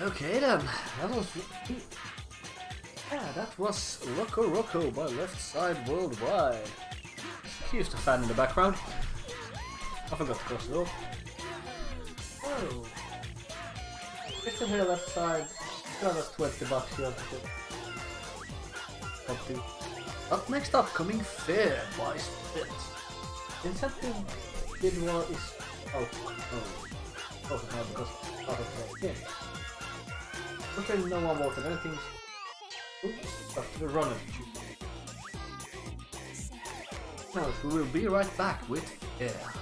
Okay then, that was Rocco Rocco by Left Side Worldwide. Excuse the fan in the background. I forgot to close the door. Oh, you still here Left Side. Another $20 you have to do. Up next upcoming F.E.A.R by Spl1t. Incentive bid war is oh no because part of the game. Unfortunately, no one voted anything. Oops, up to the runner. Now we will be right back with F.E.A.R.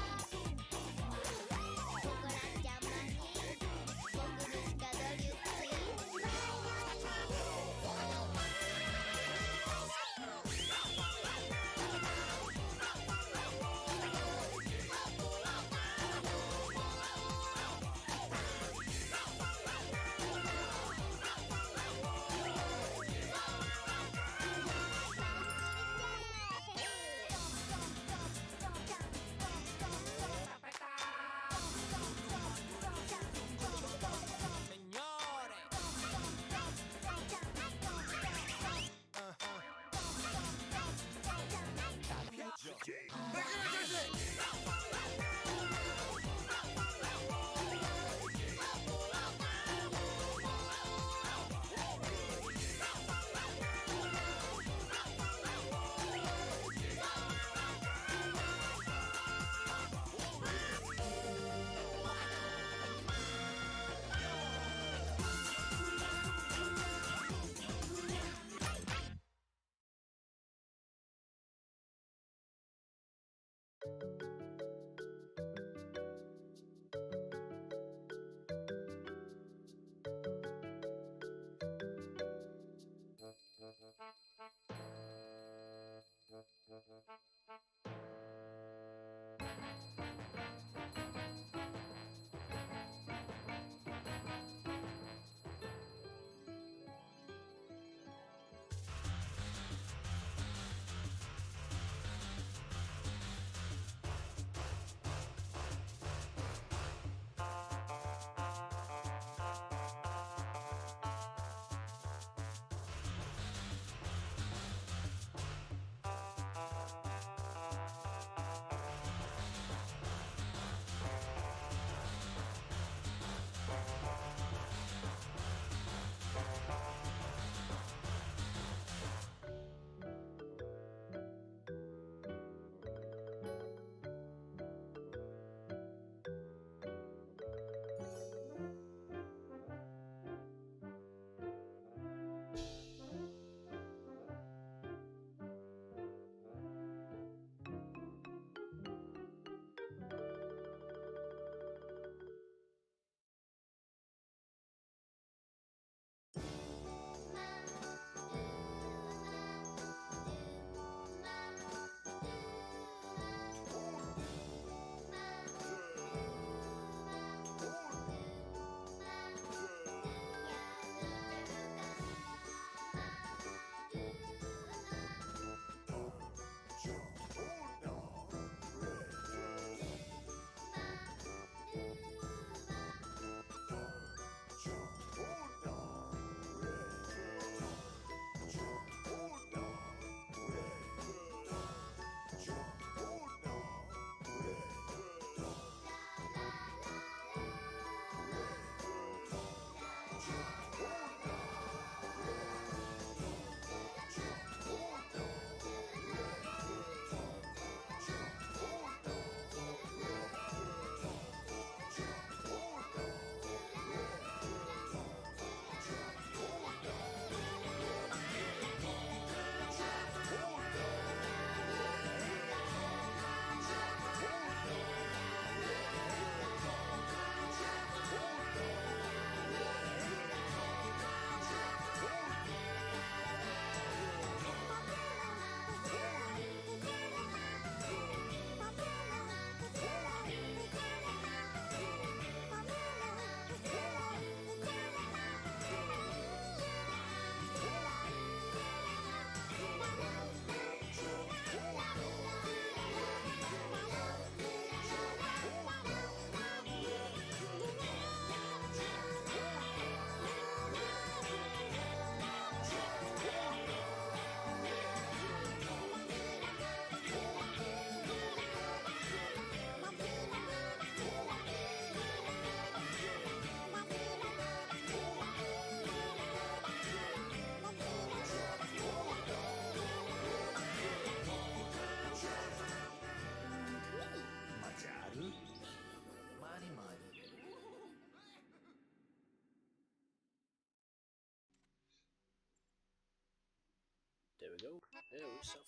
we go. There we stop.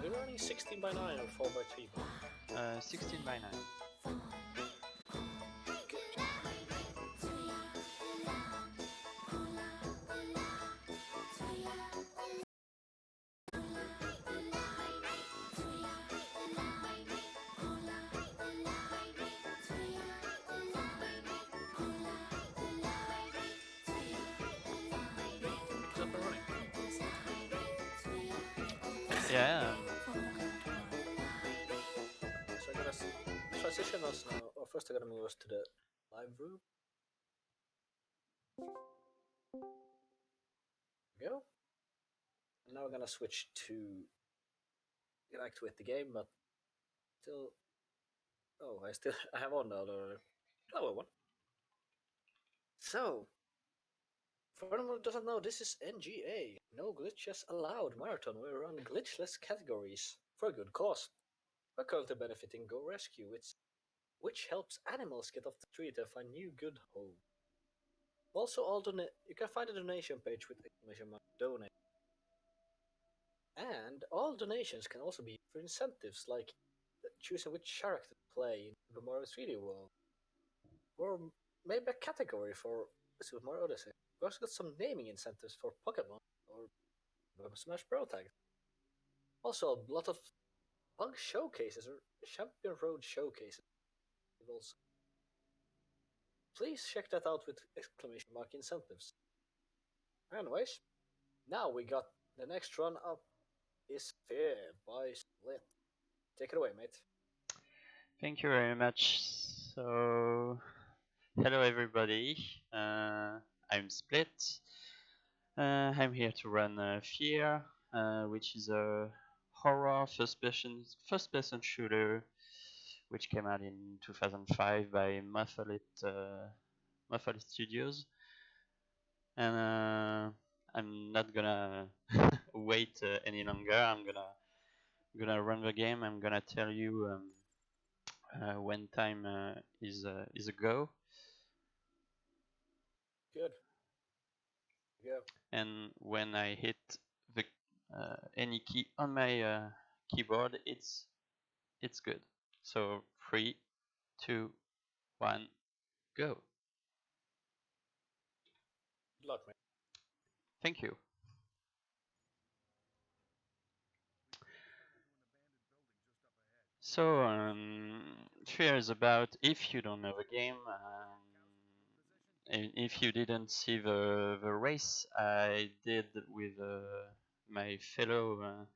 We're running 16 by 9 or 4 by 3. 16 by 9. It's up and running. Yeah. So I gotta transition us now. Or first I gotta move us to the live room. There we go. And now we're gonna switch to interact with the game, but still. Oh, I have on the other lower one. So, for anyone who doesn't know, this is NGA, No Glitches Allowed Marathon. We run glitchless categories for a good cause. We're currently benefiting Go Rescue, which helps animals get off the street and find new good home. Also, you can find a donation page with exclamation mark donate. And all donations can also be for incentives like choosing which character to play in Super Mario 3D World, or maybe a category for Super Mario Odyssey. We also got some naming incentives for Pokemon or Smash Bros. Tags. Also, a lot of bug showcases or Champion Road showcases. Also, please check that out with exclamation mark incentives. Anyways, now we got the next run up is F.E.A.R by Spl1t. Take it away, mate. Thank you very much. So, hello everybody. I'm Spl1t. I'm here to run F.E.A.R, which is a horror first-person shooter, which came out in 2005 by Monolith Studios. And I'm not gonna wait any longer. I'm gonna run the game. I'm gonna tell you when time is a go. Good. Go. And when I hit the any key on my keyboard, it's good. So 3, 2, 1, go. Good luck, mate. Thank you. So F.E.A.R is about, if you don't know the game, and if you didn't see the race I did with my fellow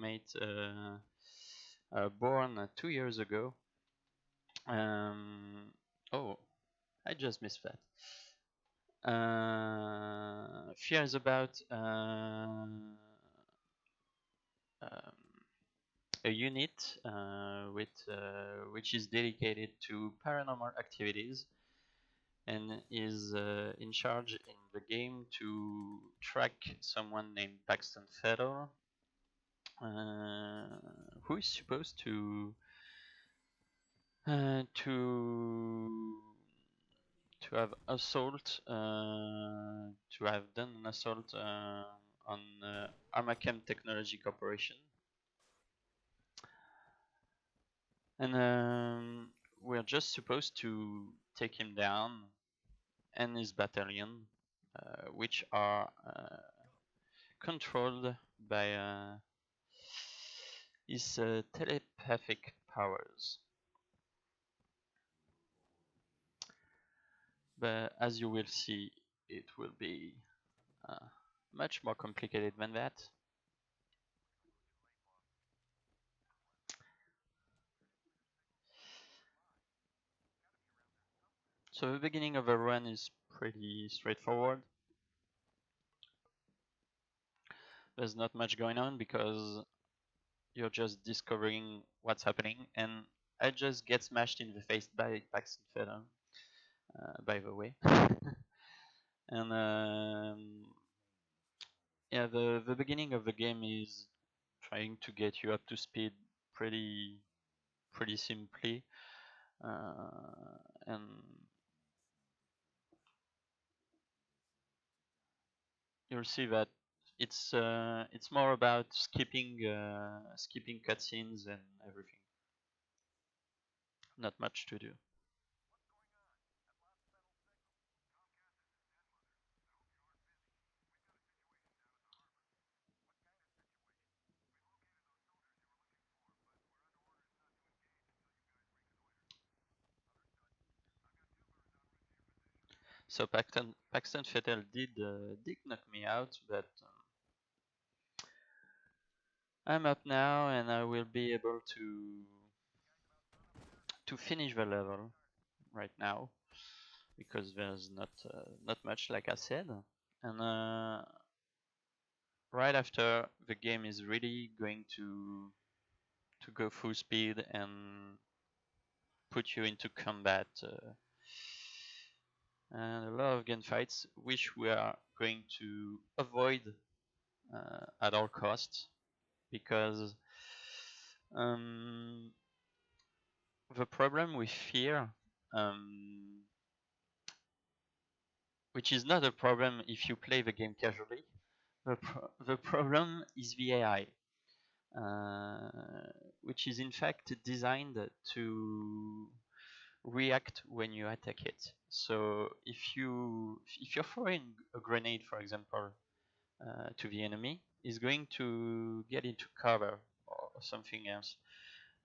mate born 2 years ago. Oh, I just missed that. F.E.A.R is about a unit which is dedicated to paranormal activities and is in charge in the game to track someone named Paxton Fedor, who is supposed to have done an assault on Armachem Technology Corporation, and we're just supposed to take him down and his battalion, which are controlled by his telepathic powers. But as you will see, it will be much more complicated than that. So the beginning of a run is pretty straightforward. There's not much going on because you're just discovering what's happening, and I just get smashed in the face by Paxton Fedor, by the way. And yeah, the beginning of the game is trying to get you up to speed pretty simply, and you'll see that it's more about skipping cutscenes and everything. Not much to do. So Paxton Vettel did knock me out, but I'm up now and I will be able to finish the level right now because there's not much, like I said, and right after the game is really going to go full speed and put you into combat and a lot of gunfights, which we are going to avoid at all costs because um, the problem with F.E.A.R, which is not a problem if you play the game casually, the problem is the AI, which is in fact designed to react when you attack it. So if you're throwing a grenade, for example, to the enemy, is going to get into cover or something else.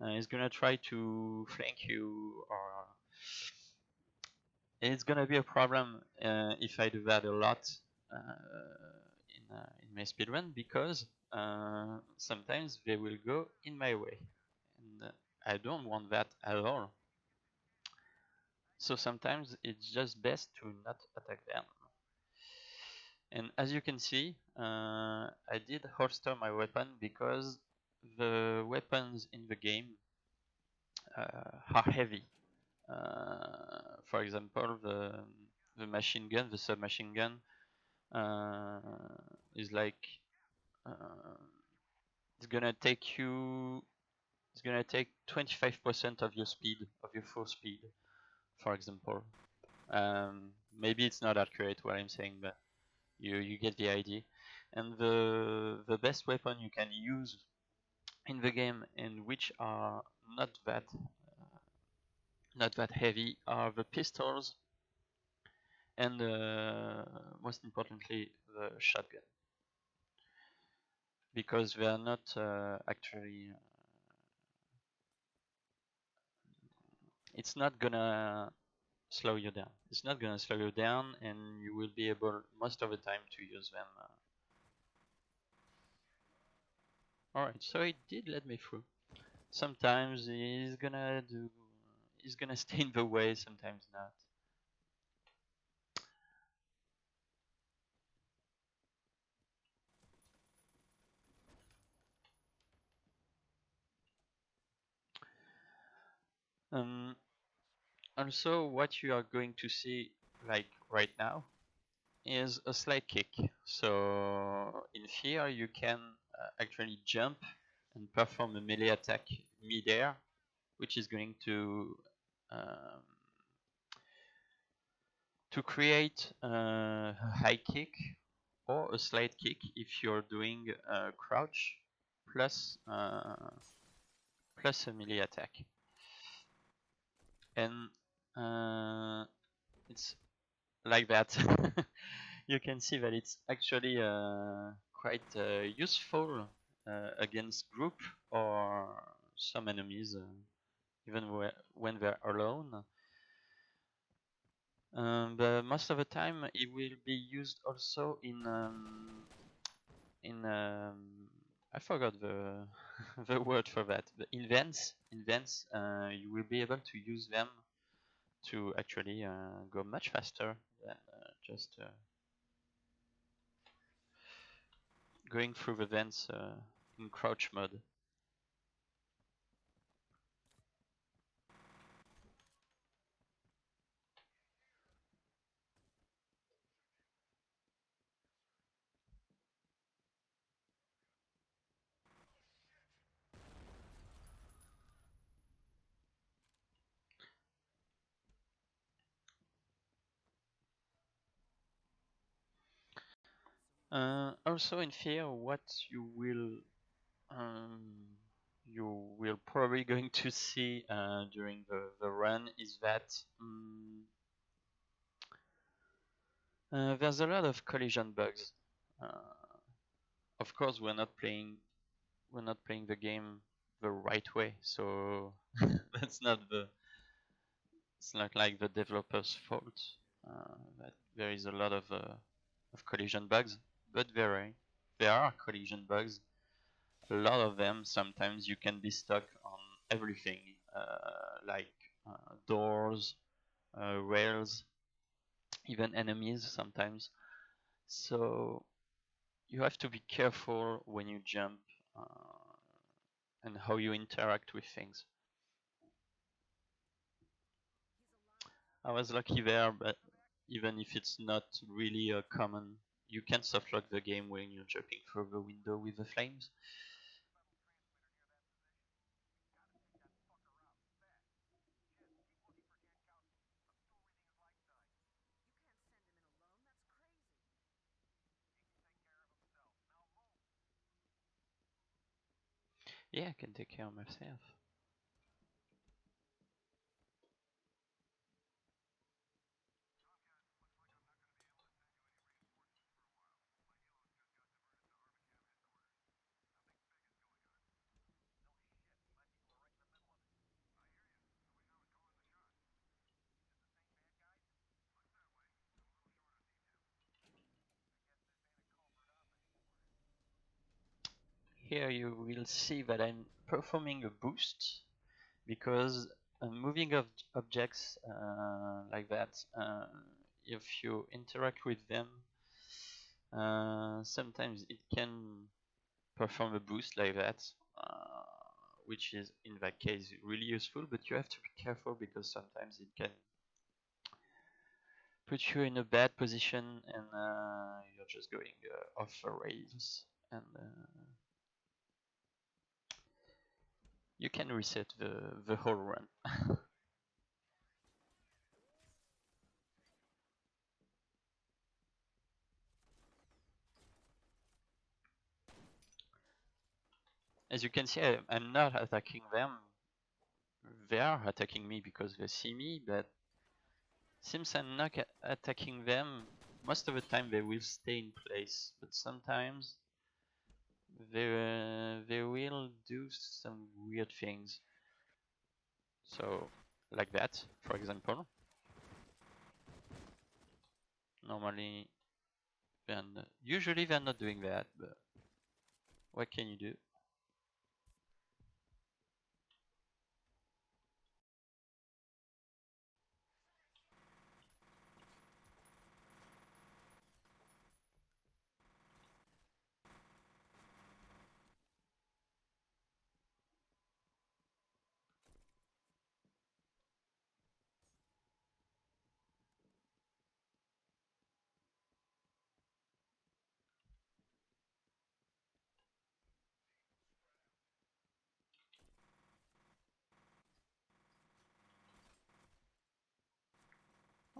It's gonna try to flank you, or it's gonna be a problem if I do that a lot in my speedrun because sometimes they will go in my way, and I don't want that at all. So sometimes it's just best to not attack them. And as you can see, I did holster my weapon because the weapons in the game are heavy. For example, the machine gun, the submachine gun, uh, is like it's gonna take you. It's gonna take 25% of your speed, of your full speed, for example. Maybe it's not accurate what I'm saying, but you get the idea. And the best weapon you can use in the game, and which are not that heavy, are the pistols and most importantly the shotgun, because they are not actually it's not gonna slow you down. It's not gonna slow you down, and you will be able most of the time to use them. Alright, so it did let me through. Sometimes he's gonna stay in the way, sometimes not. Also, what you are going to see, like right now, is a slide kick. So in F.E.A.R you can actually jump and perform a melee attack mid-air, which is going um, to create a high kick or a slide kick if you're doing a crouch plus plus a melee attack. And it's like that. You can see that it's actually quite useful against group or some enemies, even when they're alone. But most of the time, it will be used also in I forgot the the word for that. The invents. You will be able to use them to actually go much faster than just going through the vents in crouch mode. Also in F.E.A.R, what you will probably going to see during the run is that there's a lot of collision bugs. Of course, we're not playing the game the right way, so that's not the it's not like the developer's fault that there is a lot of collision bugs, but there are collision bugs. A lot of them. Sometimes you can be stuck on everything, like doors, rails, even enemies sometimes. So you have to be careful when you jump and how you interact with things. I was lucky there, but even if it's not really common, you can softlock the game when you're jumping through the window with the flames. Yeah, I can take care of myself. Here you will see that I'm performing a boost because moving objects like that, if you interact with them, sometimes it can perform a boost like that, which is in that case really useful, but you have to be careful because sometimes it can put you in a bad position and you're just going off the rails, and you can reset the whole run. As you can see, I'm not attacking them. They are attacking me because they see me, but since I'm not attacking them, most of the time they will stay in place, but sometimes they will do some weird things. So, like that, for example. Normally, usually they're not doing that, but what can you do?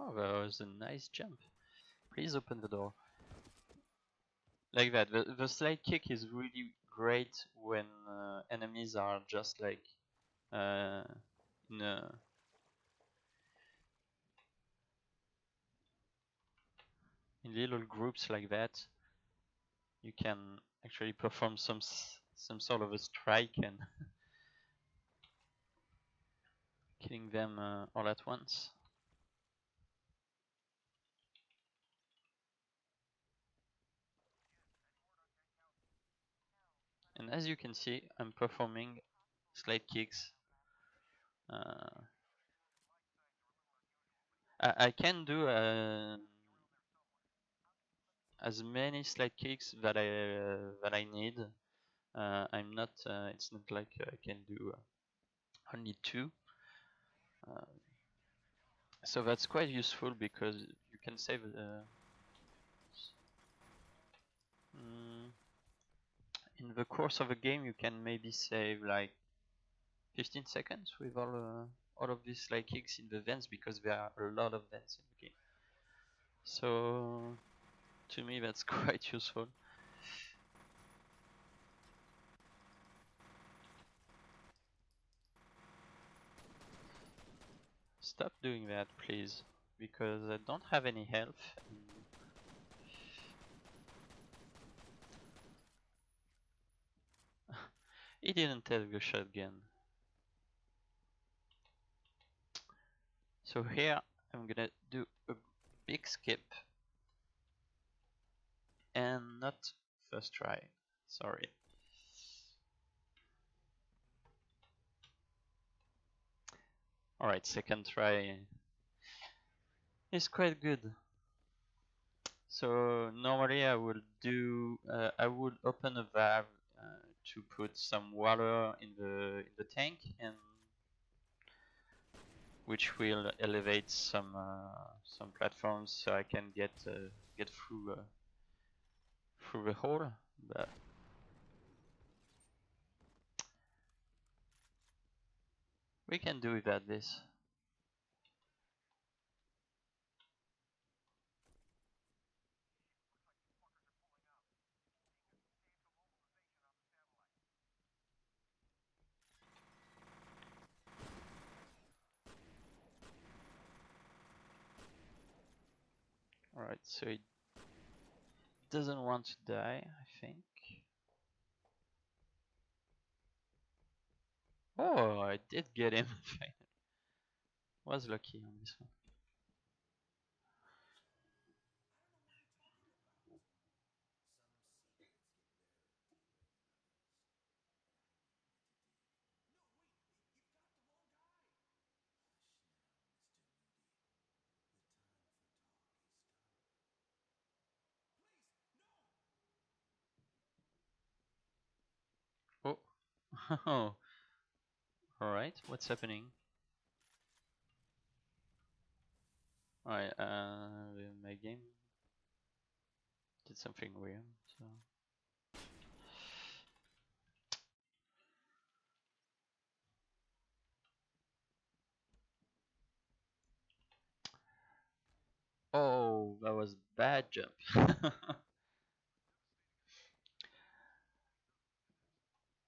Oh, that was a nice jump. Please open the door. Like that. The slide kick is really great when enemies are just like uh, in in little groups like that. You can actually perform some sort of a strike and killing them all at once. And as you can see, I'm performing slide kicks. I can do as many slide kicks that I need. I'm not. It's not like I can do only two. Uh, so that's quite useful because you can save. Mm, in the course of a game, you can maybe save like 15 seconds with all of these slide kicks in the vents because there are a lot of vents in the game. So To me, that's quite useful. Stop doing that, please, because I don't have any health. He didn't take the shotgun. So here I'm gonna do a big skip and not first try. Sorry. Alright, second try is quite good. So normally I would do I would open a valve to put some water in the tank, and which will elevate some platforms so I can get through the hole. But we can do without this. Alright, so it doesn't want to die, I think. Oh, I did get him. Was lucky on this one. Oh, alright, what's happening? Alright, my game did something weird, so. Oh, that was bad jump.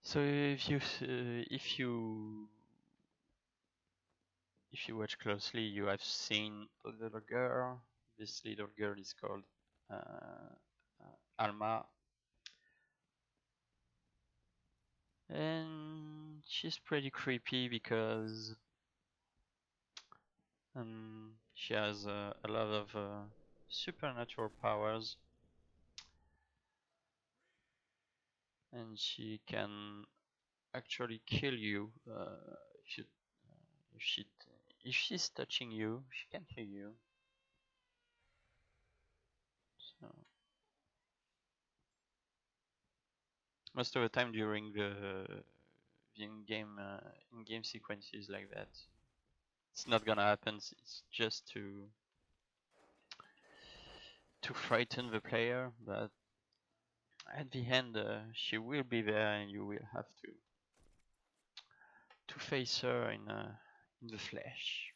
So if you watch closely, you have seen a little girl. This little girl is called Alma, and she's pretty creepy because she has a lot of supernatural powers, and she can actually kill you if you if she if she's touching you, she can kill you. So most of the time during the in-game sequences like that, it's not gonna happen. It's just to frighten the player, but at the end she will be there, and you will have to face her in the flesh.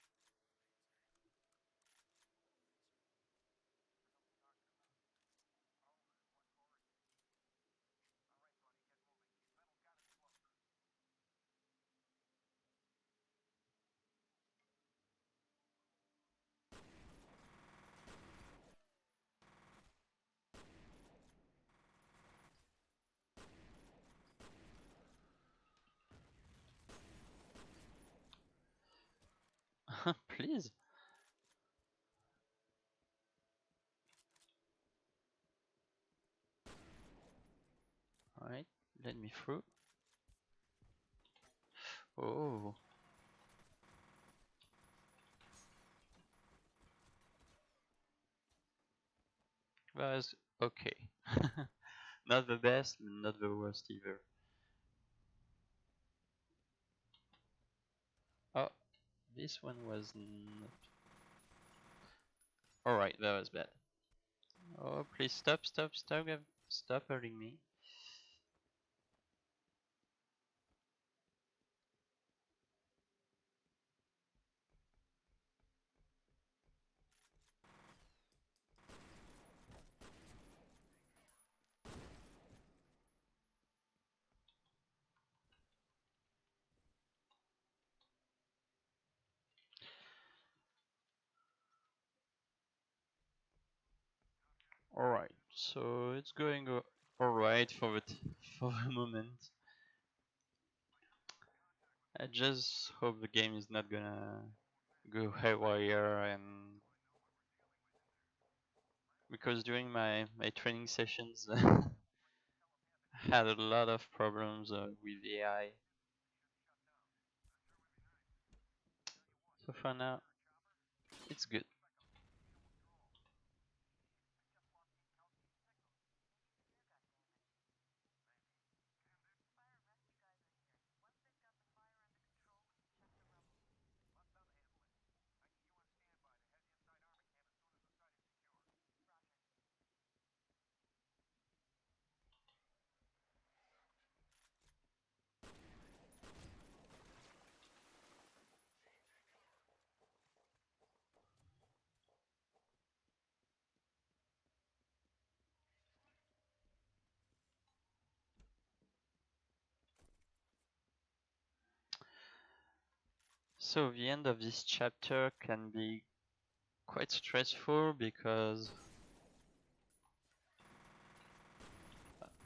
Please. Alright, let me through. Oh. Was okay. Not the best, not the worst either. Oh, this one was not. Alright, that was bad. Oh, please stop, stop hurting me. Alright, so it's going alright for for the moment. I just hope the game is not gonna go haywire, and because during my training sessions I had a lot of problems with AI. So for now, it's good. So the end of this chapter can be quite stressful because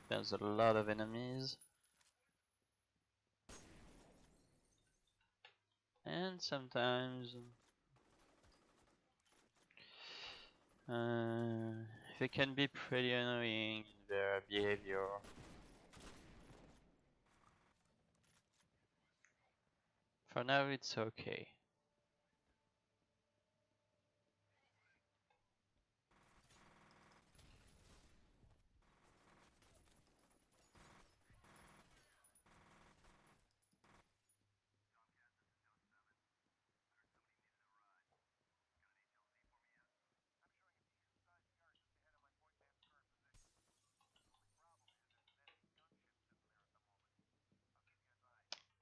there's a lot of enemies, and sometimes they can be pretty annoying in their behavior. For now, it's okay.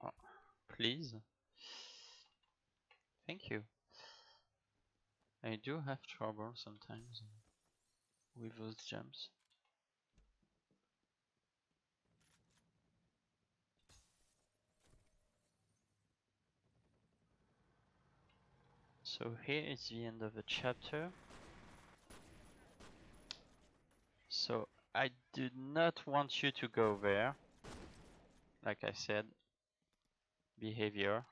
Oh, please. Thank you. I do have trouble sometimes with those jumps. So here is the end of the chapter. So I do not want you to go there. Like I said, behavior.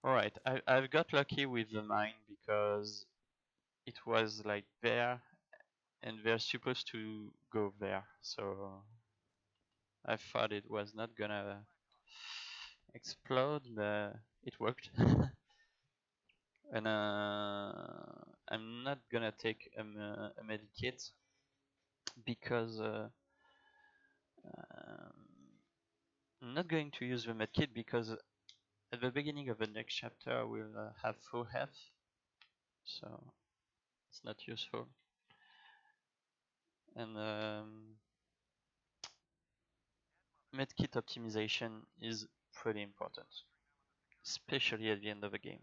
Alright, I've got lucky with the mine because it was like there and they're supposed to go there. So I thought it was not gonna explode, but it worked. And I'm not gonna take a medikit because um, I'm not going to use the medkit because at the beginning of the next chapter I will have full health, so it's not useful. And medkit optimization is pretty important, especially at the end of the game.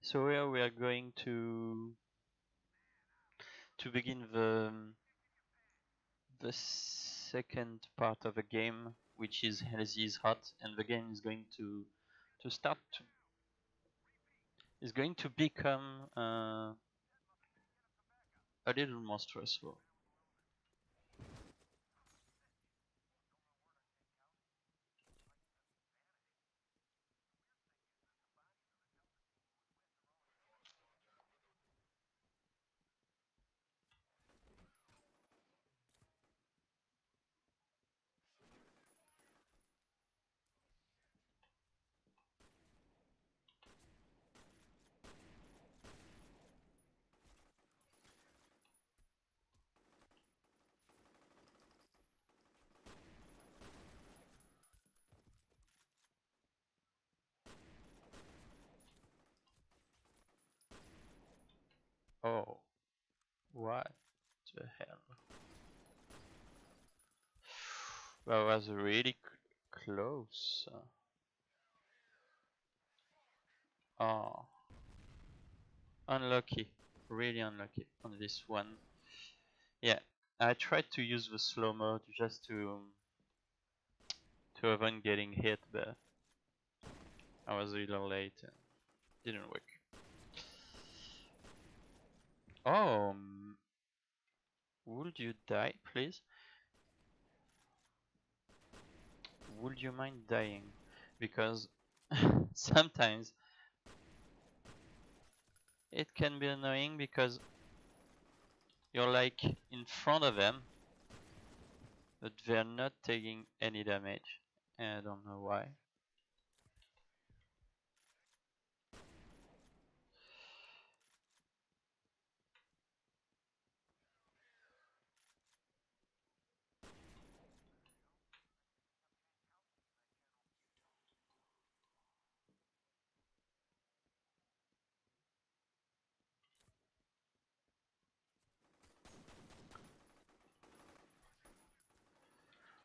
So here we are going to begin the second part of the game, which is Healthy is Hot, and the game is going to start to is going to become a little more stressful. What the hell? That was really close. Oh, unlucky. Really unlucky on this one. Yeah, I tried to use the slow mode just to avoid getting hit, but I was a little late and didn't work. Oh, would you die, please? Would you mind dying? Because sometimes it can be annoying because you're like in front of them, but they're not taking any damage. And I don't know why.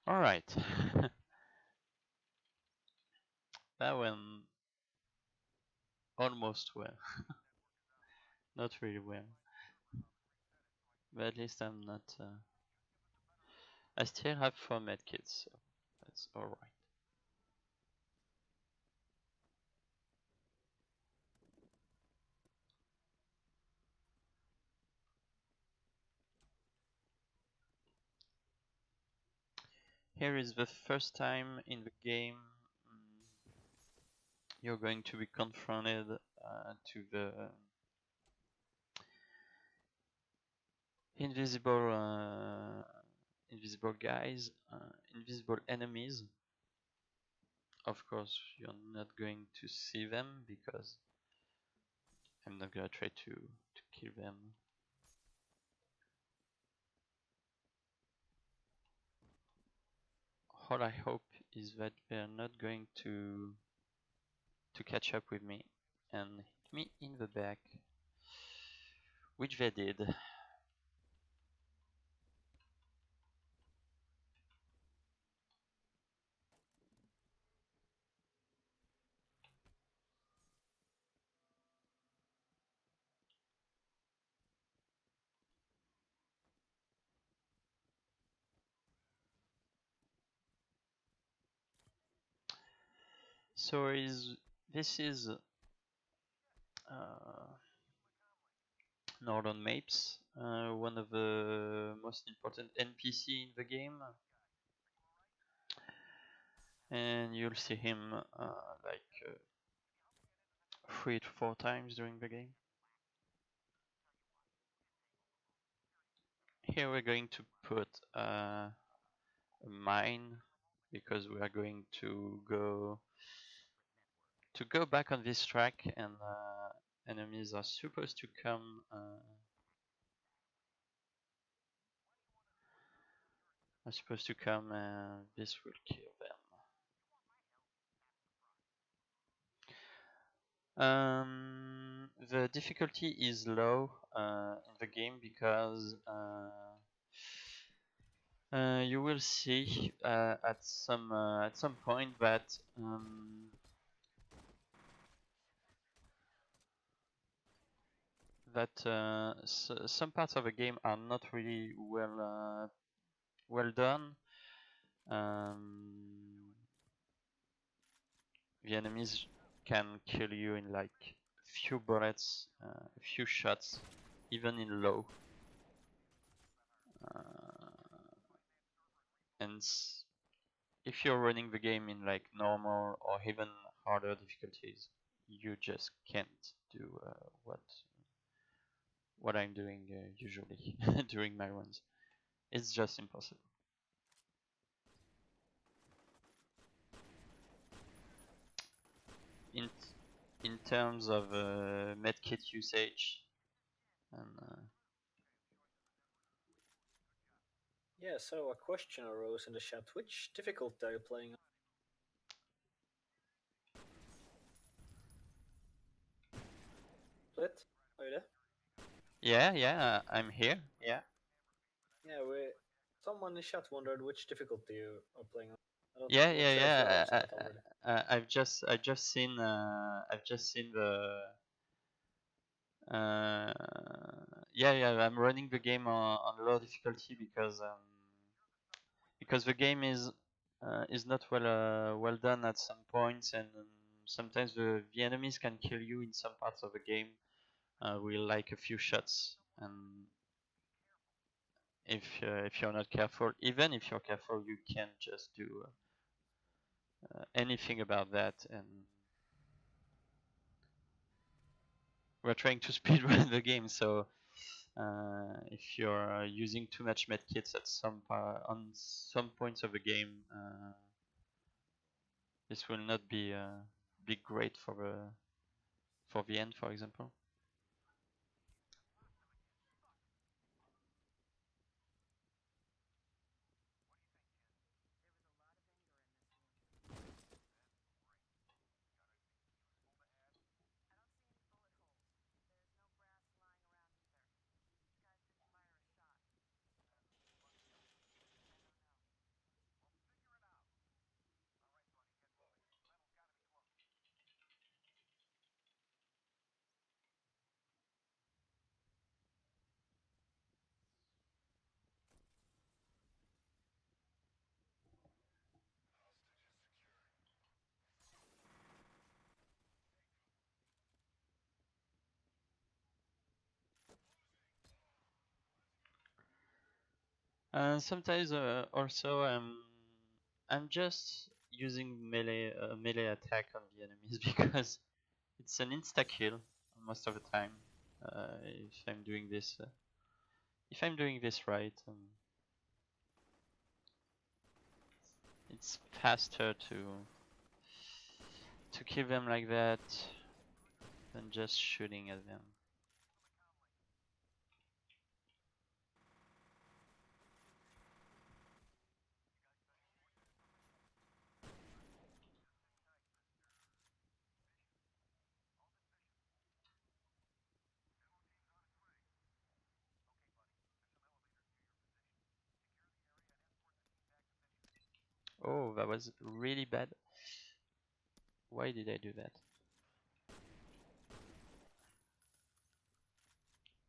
Alright. That went almost well. Not really well. But at least I'm not... I still have 4 medkits, so that's alright. Here is the first time in the game you're going to be confronted to the invisible guys, invisible enemies. Of course, you're not going to see them because I'm not gonna try to kill them. All I hope is that they're not going to catch up with me and hit me in the back, which they did. So this is Northern Mapes, one of the most important NPC in the game, and you'll see him like 3 to 4 times during the game. Here we're going to put a mine because we are going to go back on this track, and enemies are supposed to come and this will kill them. The difficulty is low in the game because you will see at some point that some parts of the game are not really well done. The enemies can kill you in like few bullets, a few shots, even in low. And if you're running the game in like normal or even harder difficulties, you just can't do what I'm doing usually during my runs. It's just impossible. In terms of medkit usage, and yeah, so a question arose in the chat. Which difficulty are you playing on? Split? Are you there? Yeah, I'm here. Yeah. Yeah, we. Someone in the chat wondered which difficulty you are playing on. I don't. Yeah, Not yeah, sure if you yeah. answered that already. I've just seen the. Uh, yeah. I'm running the game on low difficulty because the game is not well done at some points, and sometimes the enemies can kill you in some parts of the game with like a few shots, and if you're not careful, even if you're careful, you can't just do anything about that. And we're trying to speedrun the game, so if you're using too much medkits at on some points of the game, this will not be great for the end, for example. And sometimes also I'm just using melee attack on the enemies because it's an insta kill most of the time. If I'm doing this, right, it's faster to kill them like that than just shooting at them. Oh, that was really bad. Why did I do that?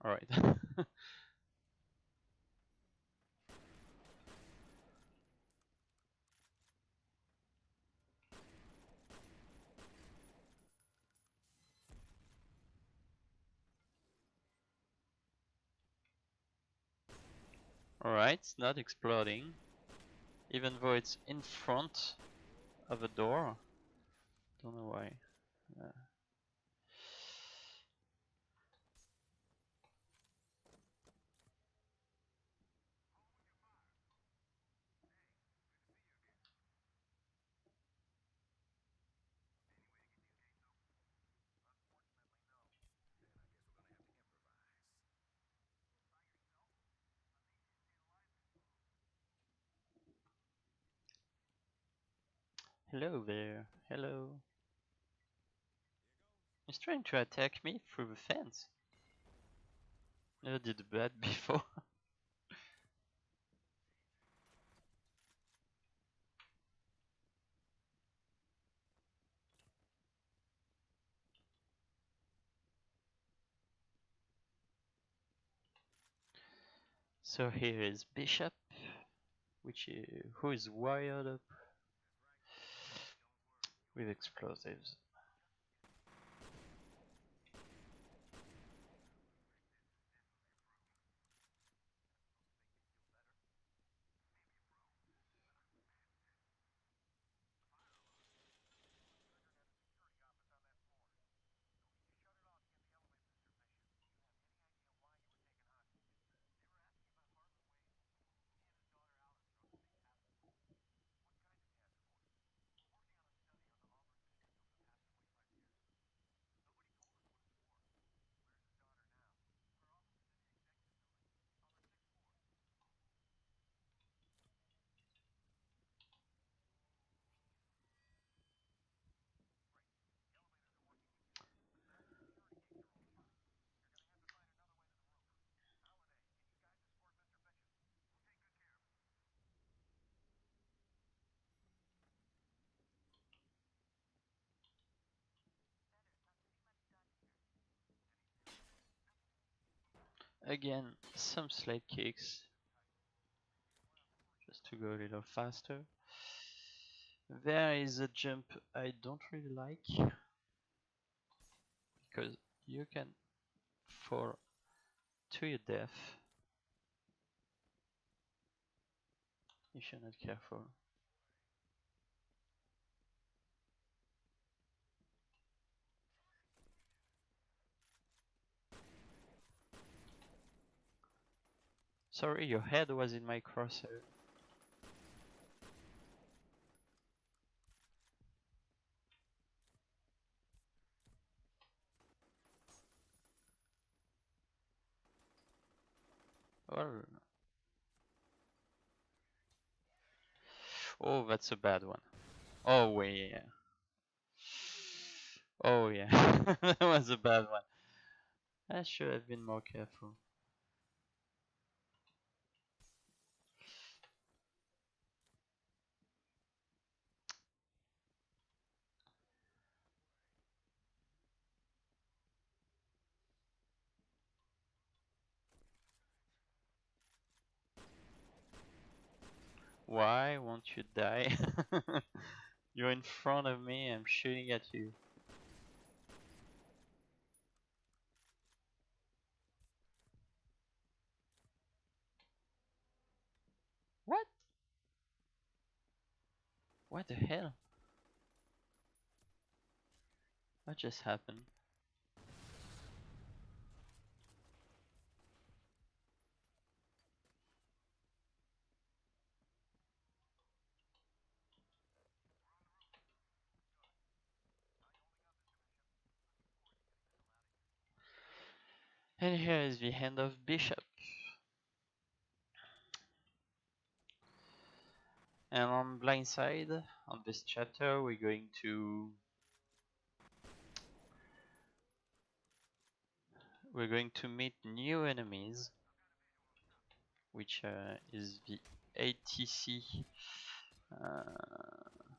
Alright. Alright, it's not exploding. Even though it's in front of a door. Don't know why. Hello there. Hello. He's trying to attack me through the fence. Never did that before. So here is Bishop, who is wired up with explosives. Again, some slide kicks, just to go a little faster. There is a jump I don't really like, because you can fall to your death if you're not careful. Sorry, your head was in my crosshair. Well, oh, that's a bad one. Oh, yeah. Oh, yeah. That was a bad one. I should have been more careful. Why won't you die? You're in front of me, I'm shooting at you. What? What the hell? What just happened? And here is the hand of Bishop. And on blind side, on this chapter, we're going to meet new enemies, which is the ATC,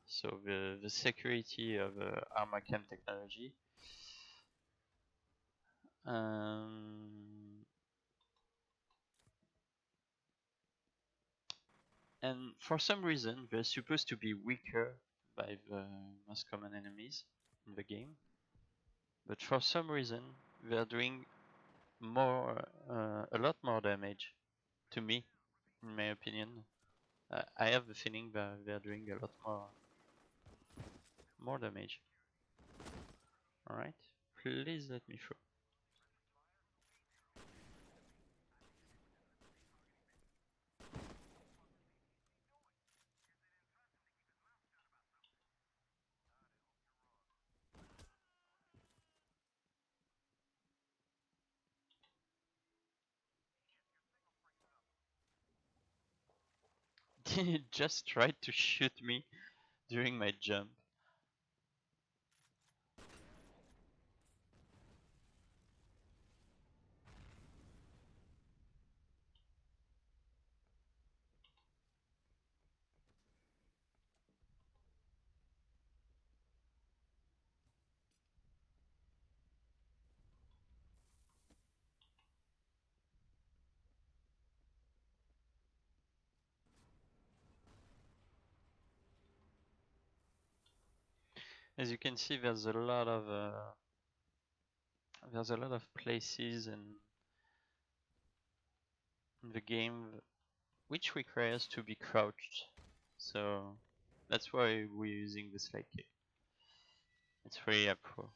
so the security of Armacam technology. And for some reason, they're supposed to be weaker by the most common enemies in the game, but for some reason, they're doing more, a lot more damage to me, in my opinion. I have the feeling that they're doing a lot more damage. Alright, please let me through. He just tried to shoot me during my jump. As you can see, there's a lot of places in the game which requires to be crouched. So that's why we're using the slide kick. It's very helpful.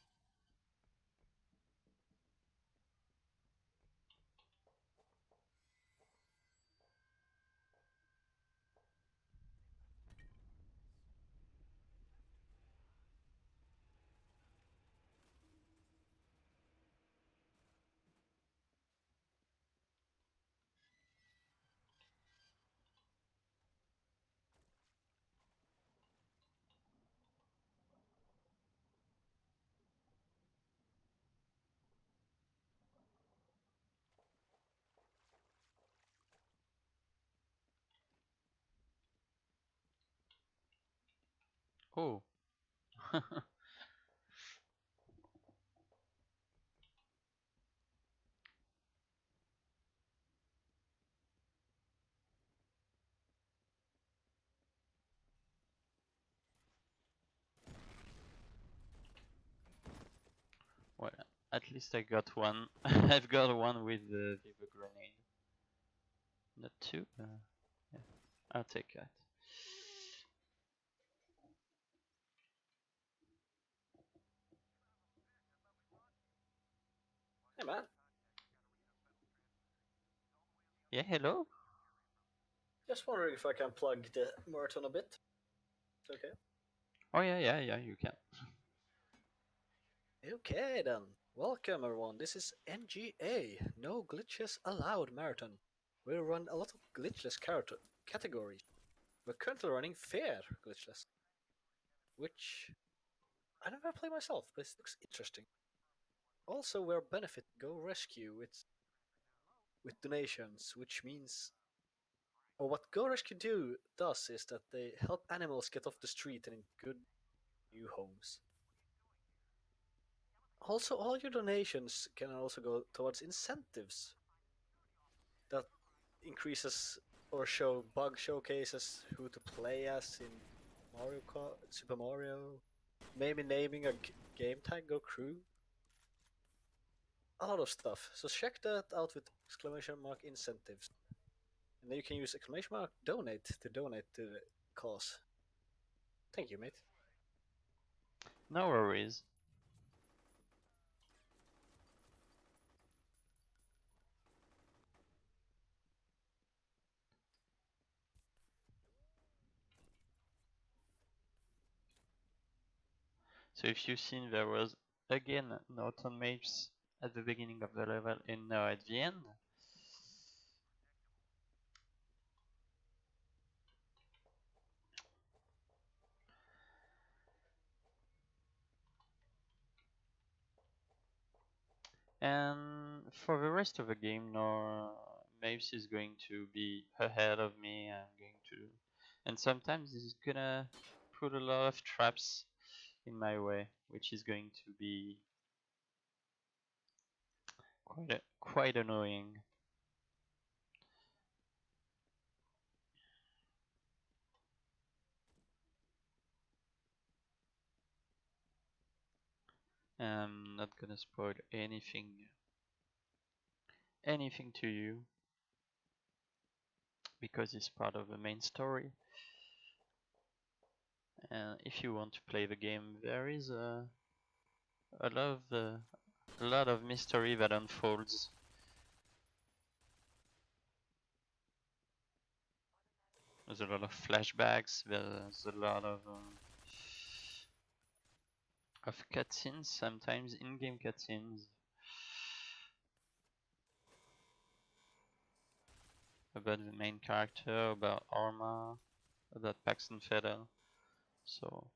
Oh. At least I got one. I've got one with the Viva grenade. Not two. Yeah. I'll take that. Hey man, Yeah, hello? just wondering if I can plug the marathon a bit. It's okay. Oh yeah, you can. Okay then. Welcome everyone. This is NGA, No Glitches Allowed Marathon. We'll run a lot of glitchless categories. We're currently running F.E.A.R Glitchless, which I never play myself, but it looks interesting. Also, we're benefit Go Rescue with donations, which means, or what Go Rescue does is that they help animals get off the street and in good new homes. Also, all your donations can also go towards incentives that increases or show bug showcases who to play as in Super Mario, maybe naming a game tag or crew, a lot of stuff. So check that out with exclamation mark incentives, and then you can use exclamation mark donate to the cause. Thank you, mate. No worries. So if you've seen, there was again Norton maps at the beginning of the level and now at the end. And for the rest of the game, no, Maves is going to be ahead of me. I'm going to, and sometimes he's gonna put a lot of traps in my way, which is going to be quite annoying. I'm not gonna spoil anything to you because it's part of the main story. And if you want to play the game, there is a lot of a lot of mystery that unfolds. There's a lot of flashbacks. There's a lot of cutscenes, sometimes in-game cutscenes about the main character, about Arma, about Paxton Fedel. So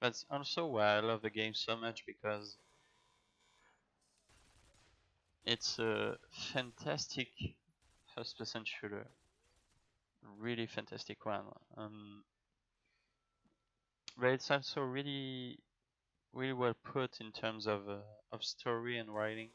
that's also why I love the game so much, because it's a fantastic first-person shooter, really fantastic one. But it's also really well put in terms of story and writing.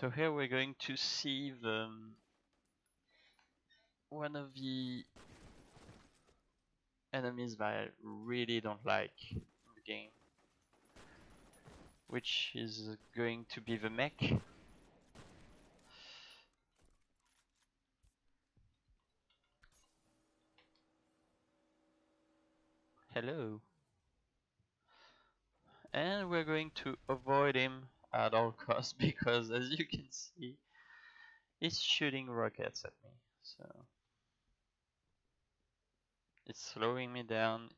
So here we're going to see one of the enemies that I really don't like in the game, which is going to be the mech. Hello. And we're going to avoid him at all costs because, as you can see, he's shooting rockets at me. So it's slowing me down.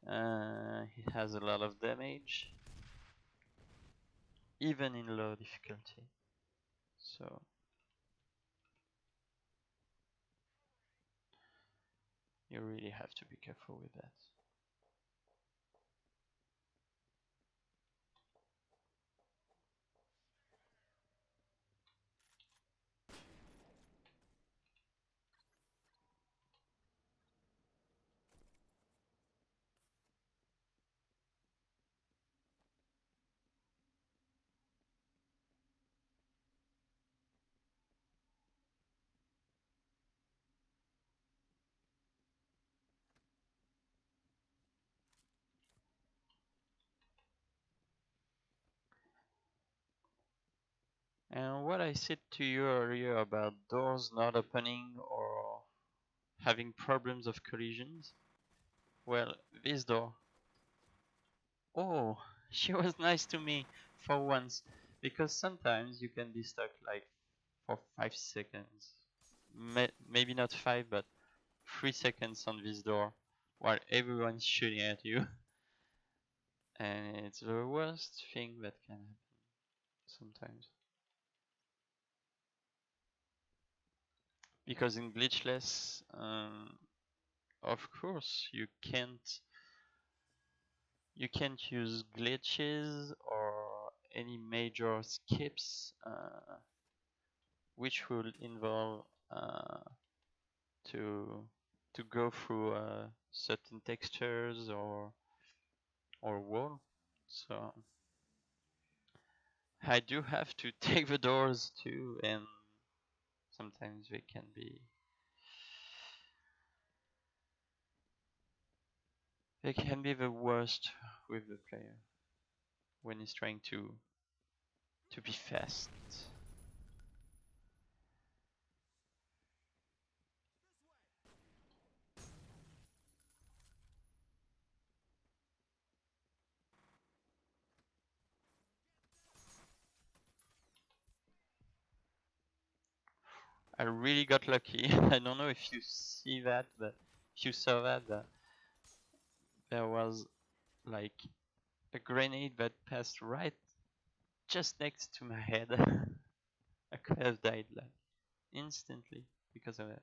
He has a lot of damage, even in low difficulty. So you really have to be careful with that. And what I said to you earlier about doors not opening or having problems of collisions, well, this door. Oh, she was nice to me for once, because sometimes you can be stuck like for 5 seconds. Maybe not 5, but 3 seconds on this door while everyone's shooting at you. And it's the worst thing that can happen sometimes. Because in Glitchless, of course, you can't use glitches or any major skips, which will involve to to go through certain textures or wall. So I do have to take the doors too, and sometimes they can be the worst with the player when he's trying to be fast. I really got lucky. I don't know if you see that, but if you saw that, there was like a grenade that passed right just next to my head. I could have died like instantly because of it.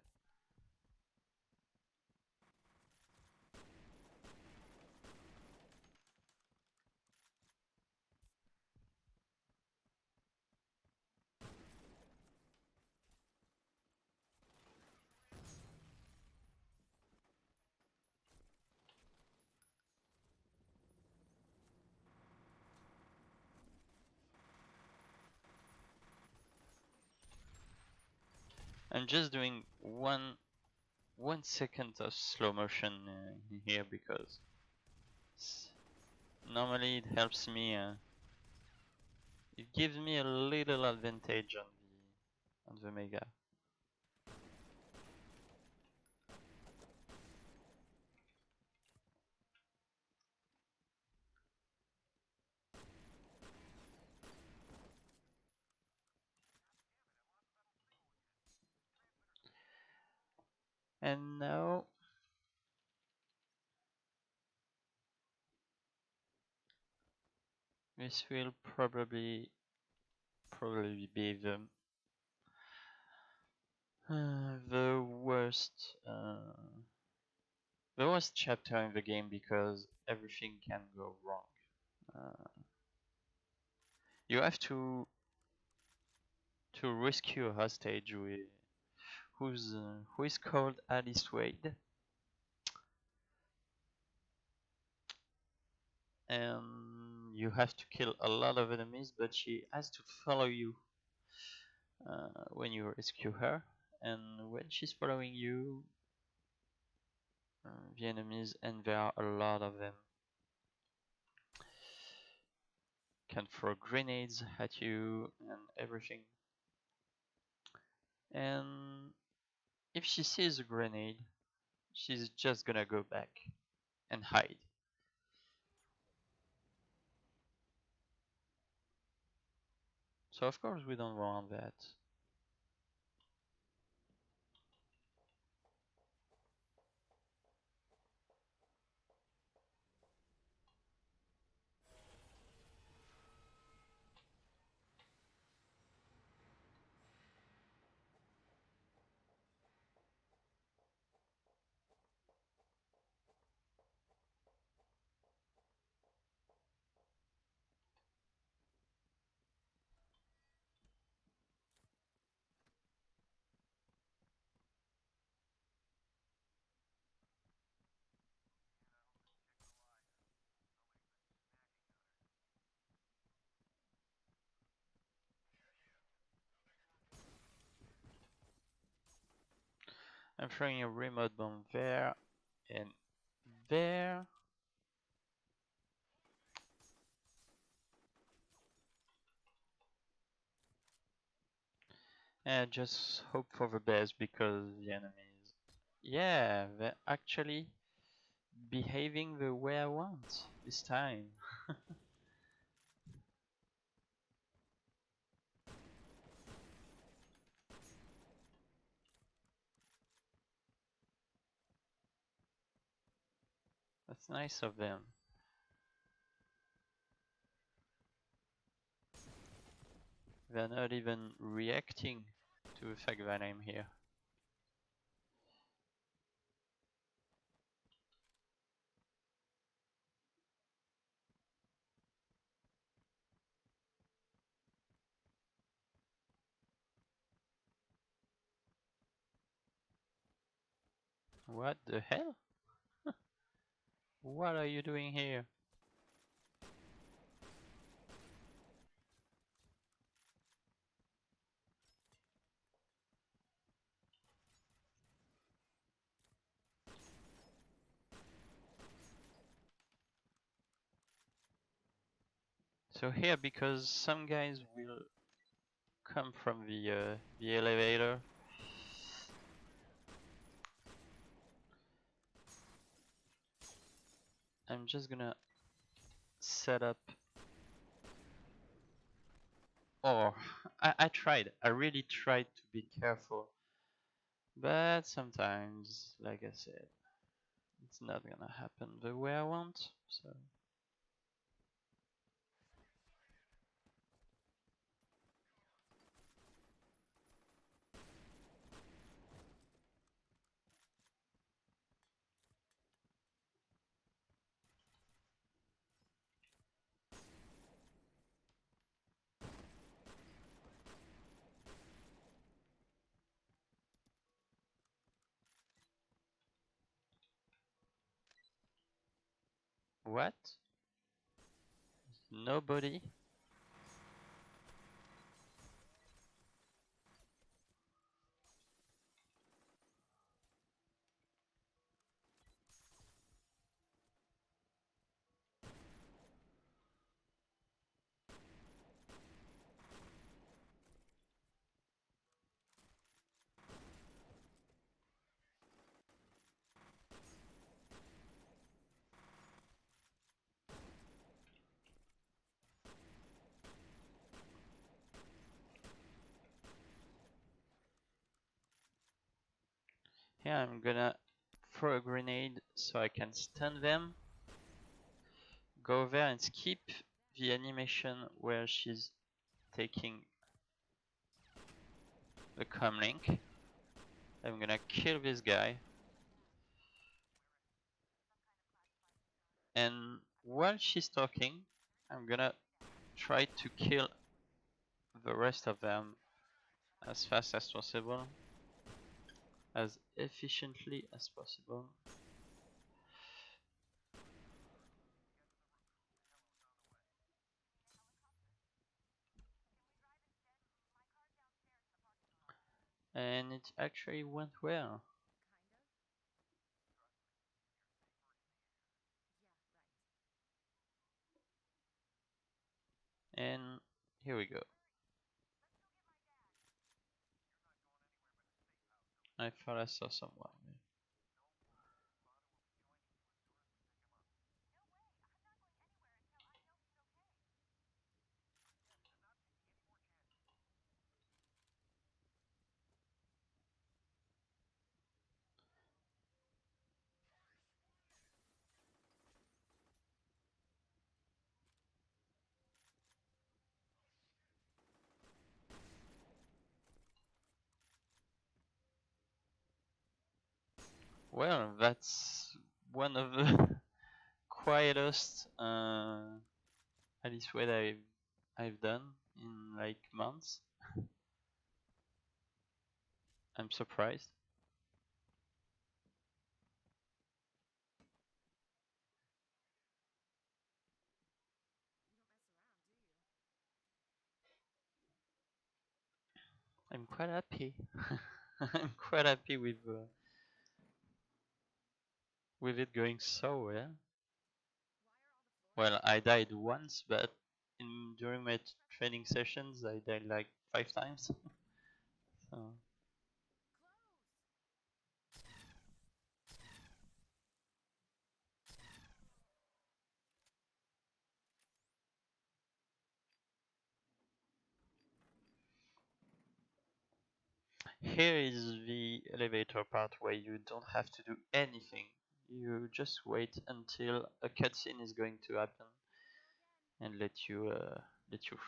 I'm just doing 1 second of slow motion here because normally it helps me. It gives me a little advantage on the Mega. And now this will probably be the worst chapter in the game because everything can go wrong. You have to rescue a hostage who is called Alice Wade, and you have to kill a lot of enemies, but she has to follow you when you rescue her. And when she's following you, the enemies, and there are a lot of them, can throw grenades at you and everything. And if she sees a grenade, she's just gonna go back and hide. So of course we don't want that. I'm throwing a remote bomb there and there. Yeah, just hope for the best because the enemies, yeah, they're actually behaving the way I want this time. That's nice of them. They're not even reacting to the fact that I'm here. What the hell? What are you doing here? So here, because some guys will come from the elevator. I'm just gonna set up. Oh, I tried. I really tried to be careful. But sometimes, like I said, it's not gonna happen the way I want. So what? Nobody? Yeah, I'm gonna throw a grenade so I can stun them. Go there and skip the animation where she's taking the comlink. I'm gonna kill this guy. And while she's talking, I'm gonna try to kill the rest of them as fast as possible, as efficiently as possible. And it actually went well. And here we go. I thought I saw someone. Well, that's one of the quietest at least what I've done in like months. I'm surprised. I'm quite happy. I'm quite happy with it going so well. Well, I died once, but during my training sessions, I died like 5 times. So here is the elevator part where you don't have to do anything. You just wait until a cutscene is going to happen and let you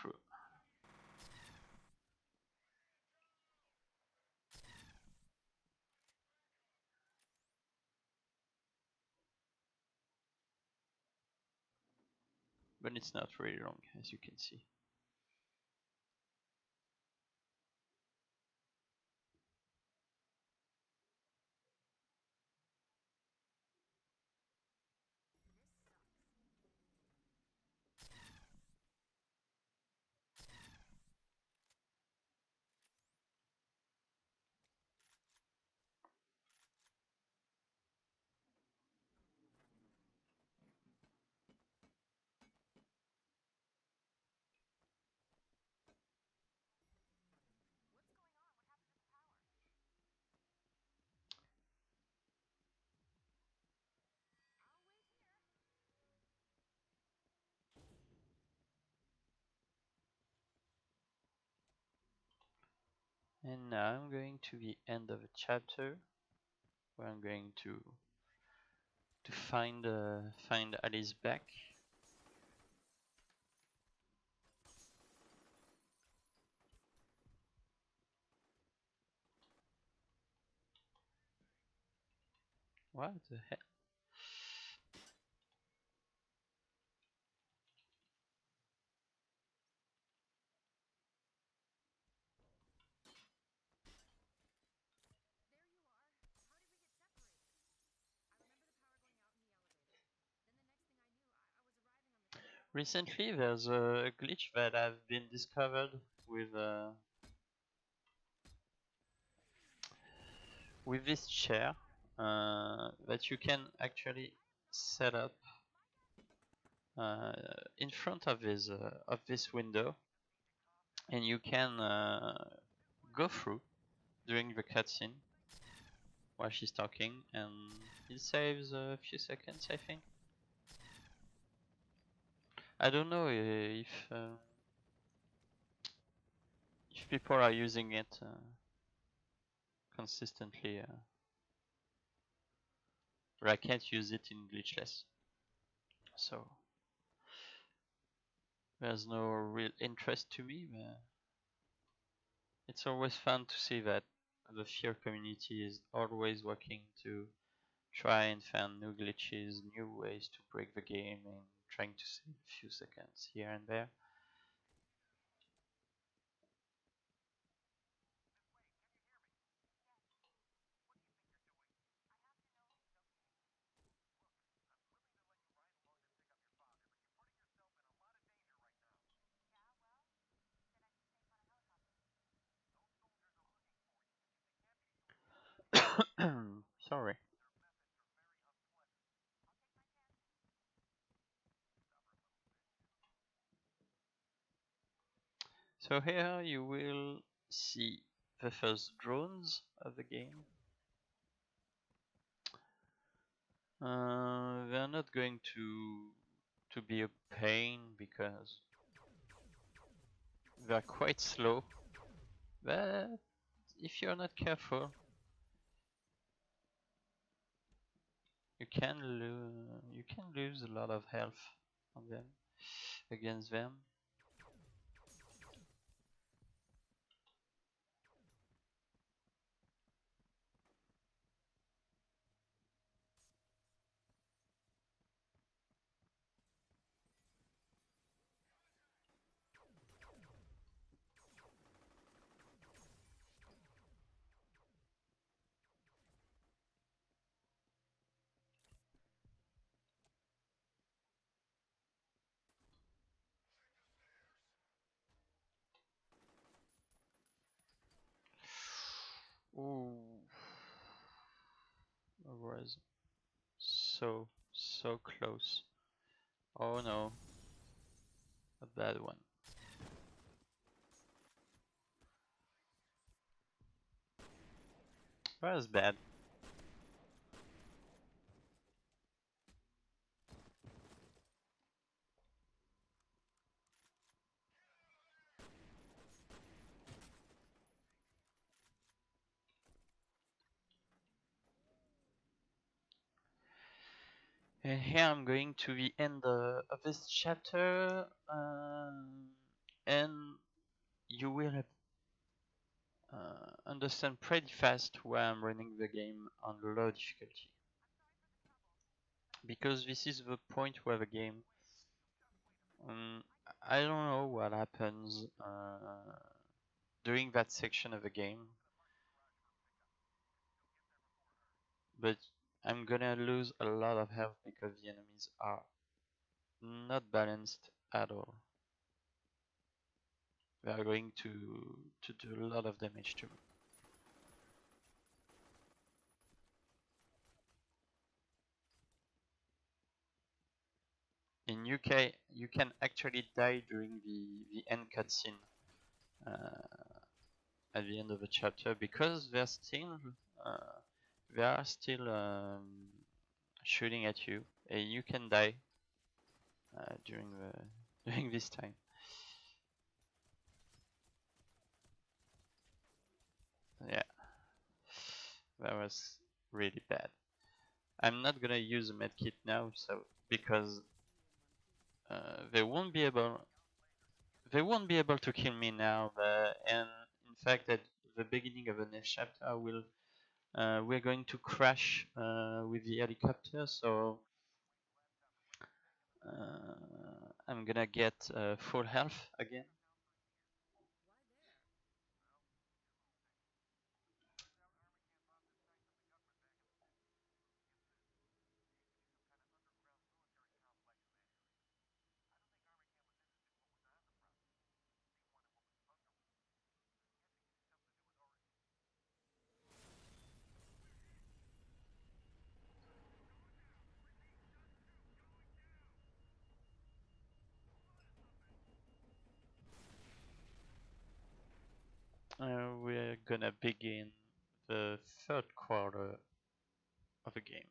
through. But it's not really long, as you can see. And now I'm going to the end of a chapter where I'm going to find Alice back. What the hell? Recently, there's a glitch that I've been discovered with this chair that you can actually set up in front of this window, and you can go through during the cutscene while she's talking, and it saves a few seconds, I think. I don't know if people are using it consistently, but I can't use it in Glitchless, so there's no real interest to me. But it's always fun to see that the F.E.A.R community is always working to try and find new glitches, new ways to break the game, and trying to save a few seconds here and there. Sorry. So here you will see the first drones of the game. They're not going to be a pain because they're quite slow, but if you're not careful, you can lose a lot of health on them against them. Ooh, I was so close. Oh no, a bad one. That was bad. And here I'm going to the end of this chapter, and you will understand pretty fast why I'm running the game on low difficulty. Because this is the point where the game, I don't know what happens during that section of the game, but I'm gonna lose a lot of health because the enemies are not balanced at all. They are going to do a lot of damage to me. In UK, you can actually die during the end cutscene at the end of the chapter because they are still shooting at you, and you can die during during this time. Yeah, that was really bad. I'm not gonna use a medkit now, so because they won't be able to kill me now. And in fact, at the beginning of the next chapter, we're going to crash with the helicopter, so I'm gonna get full health again. We're gonna begin the third quarter of the game.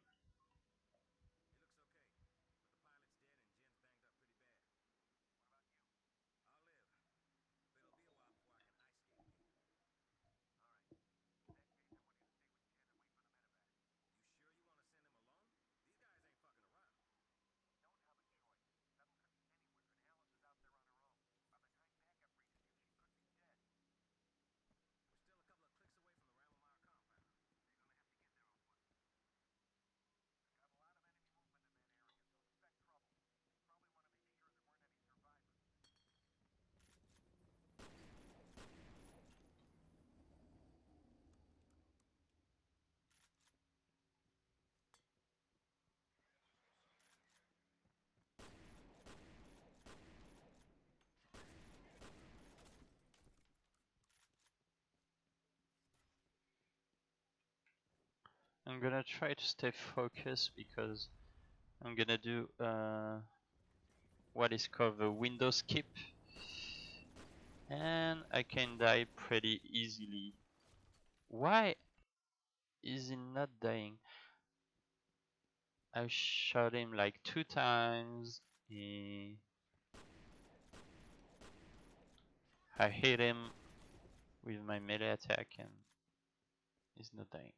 I'm gonna try to stay focused because I'm gonna do what is called the window skip, and I can die pretty easily. Why is he not dying? I shot him like 2 times. I hit him with my melee attack and he's not dying.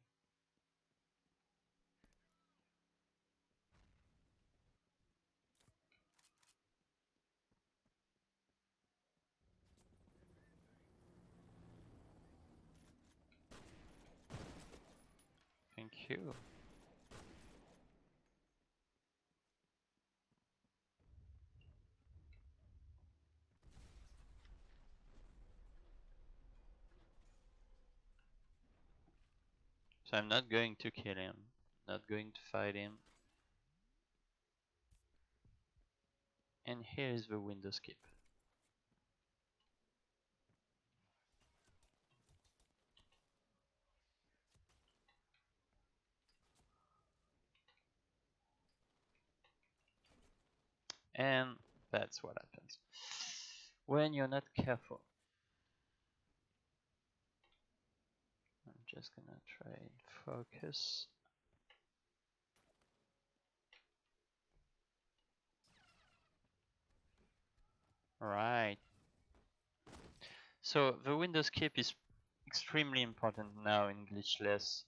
Thank you. So I'm not going to kill him, not going to fight him. And here is the window skip. And that's what happens when you're not careful. I'm just gonna try and focus. Right. So the window skip is extremely important now in Glitchless.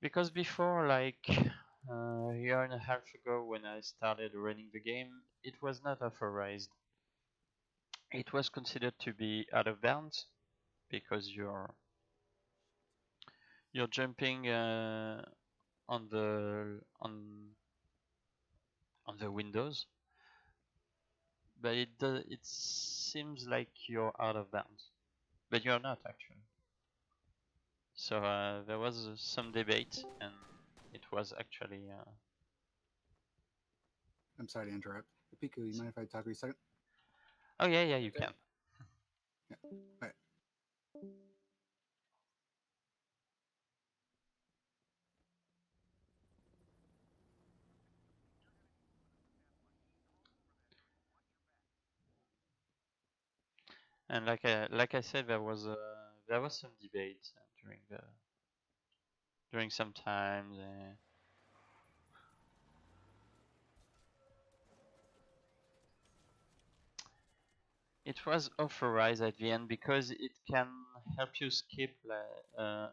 Because before, like a year and a half ago when I started running the game, it was not authorized. It was considered to be out of bounds because you're jumping on the windows, but it seems like you're out of bounds, but you're not actually. So there was some debate, and it was actually. I'm sorry to interrupt. Piku, you mind if I talk to you a second? Oh yeah, you Okay. can. Yeah. All right. And like I said, there was some debate during some times. It was authorized at the end because it can help you skip a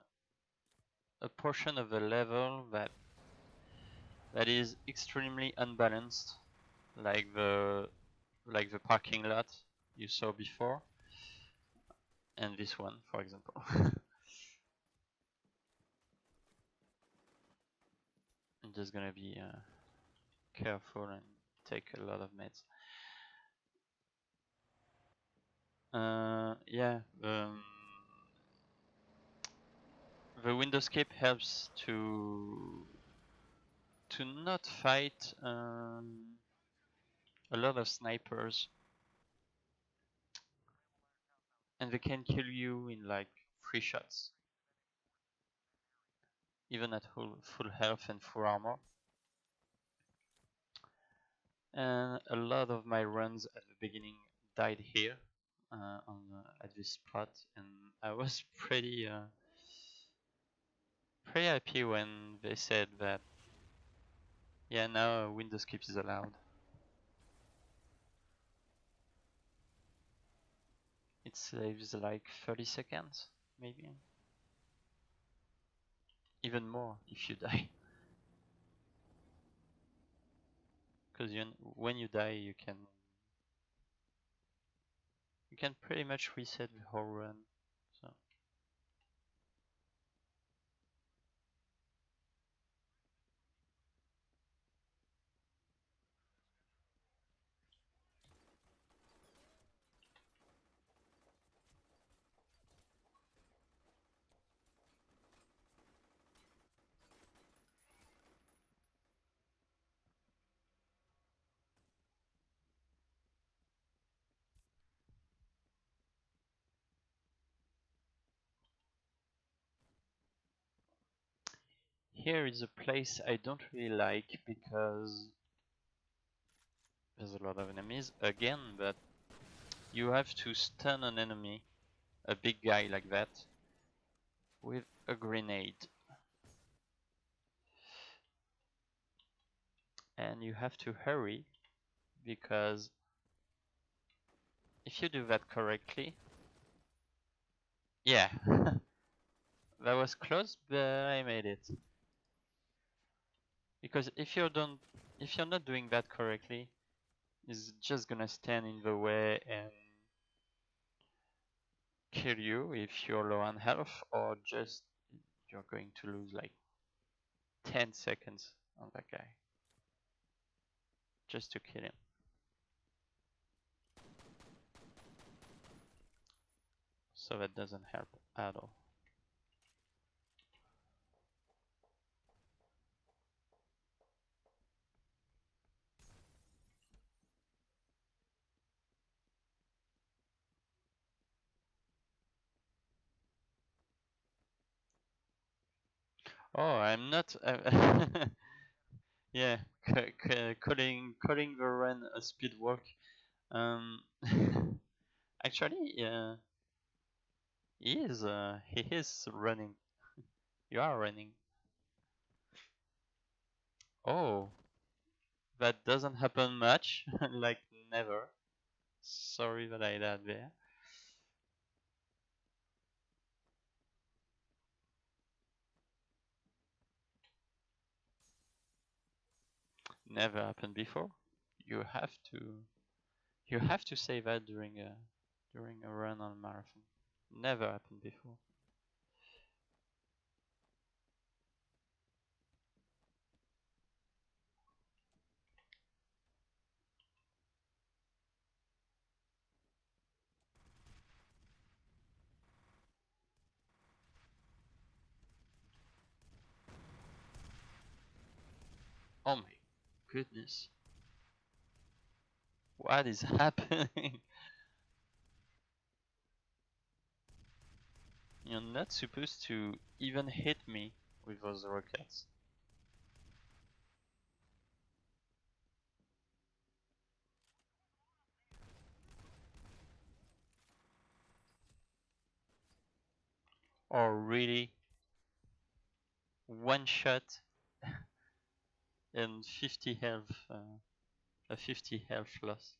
portion of the level that is extremely unbalanced, like the parking lot you saw before, and this one, for example. I'm just gonna be careful and take a lot of meds. Yeah, the window skip helps to not fight a lot of snipers, and they can kill you in like 3 shots, even at full health and full armor. And a lot of my runs at the beginning died here at this spot, and I was pretty happy when they said that yeah, now window skip is allowed. It saves like 30 seconds, maybe. Even more if you die. Because when you die, you can pretty much reset the whole run. So here is a place I don't really like because there's a lot of enemies again, but you have to stun an enemy, a big guy like that, with a grenade. And you have to hurry because if you do that correctly, yeah, that was close, but I made it. Because if you're not doing that correctly, it's just gonna stand in the way and kill you if you're low on health, or just you're going to lose like 10 seconds on that guy just to kill him. So that doesn't help at all. Oh, I'm not. Yeah, calling the run a speed walk. Um, actually, He is running. You are running. Oh, that doesn't happen much. Like never. Sorry that I died there. Never happened before. You have to say that during a run on a marathon. Never happened before. Oh my goodness. What is happening? You're not supposed to even hit me with those rockets. Or really, one shot and 50 health, a 50 health loss.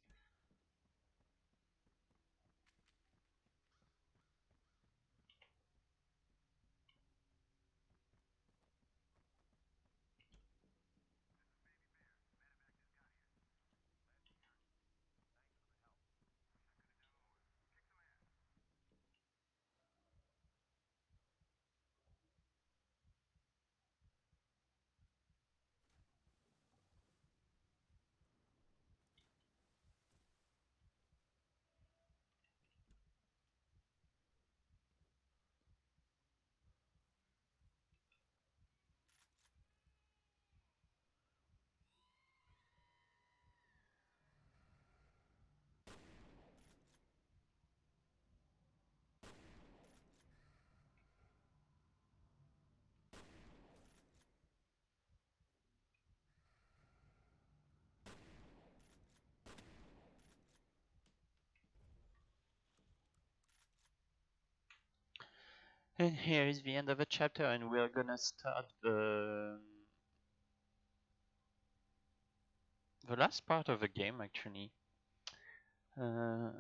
And here is the end of the chapter, and we're gonna start the last part of the game actually. The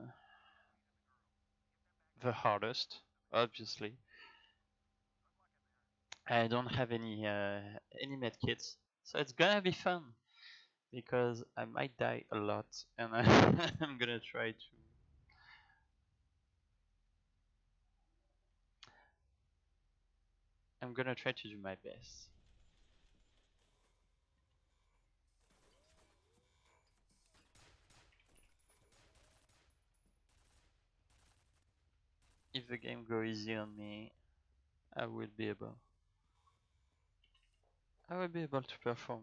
hardest, obviously. I don't have any medkits, so it's gonna be fun because I might die a lot, and I'm gonna try to. I'm gonna try to do my best. If the game go easy on me, I will be able. To perform.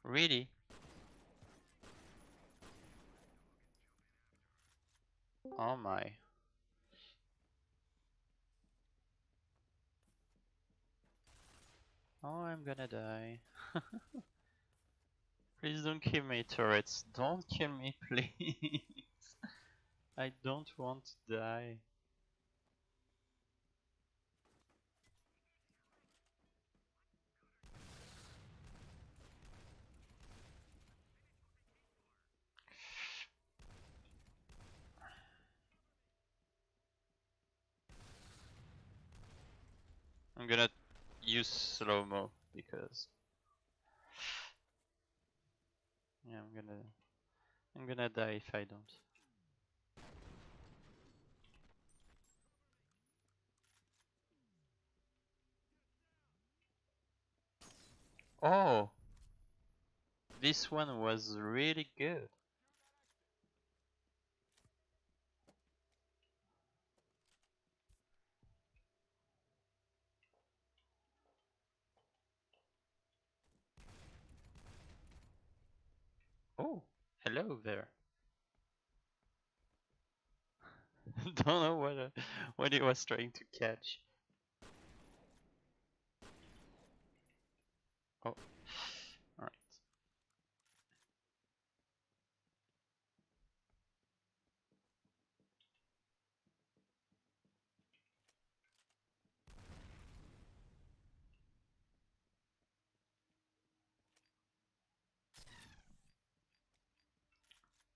Really? Oh my. Oh, I'm gonna die. Please don't kill me, turrets. Don't kill me, please. I don't want to die. I'm gonna use slow-mo because Yeah, I'm gonna die if I don't. Oh, this one was really good. Oh, hello there. Don't know what he was trying to catch. Oh, alright.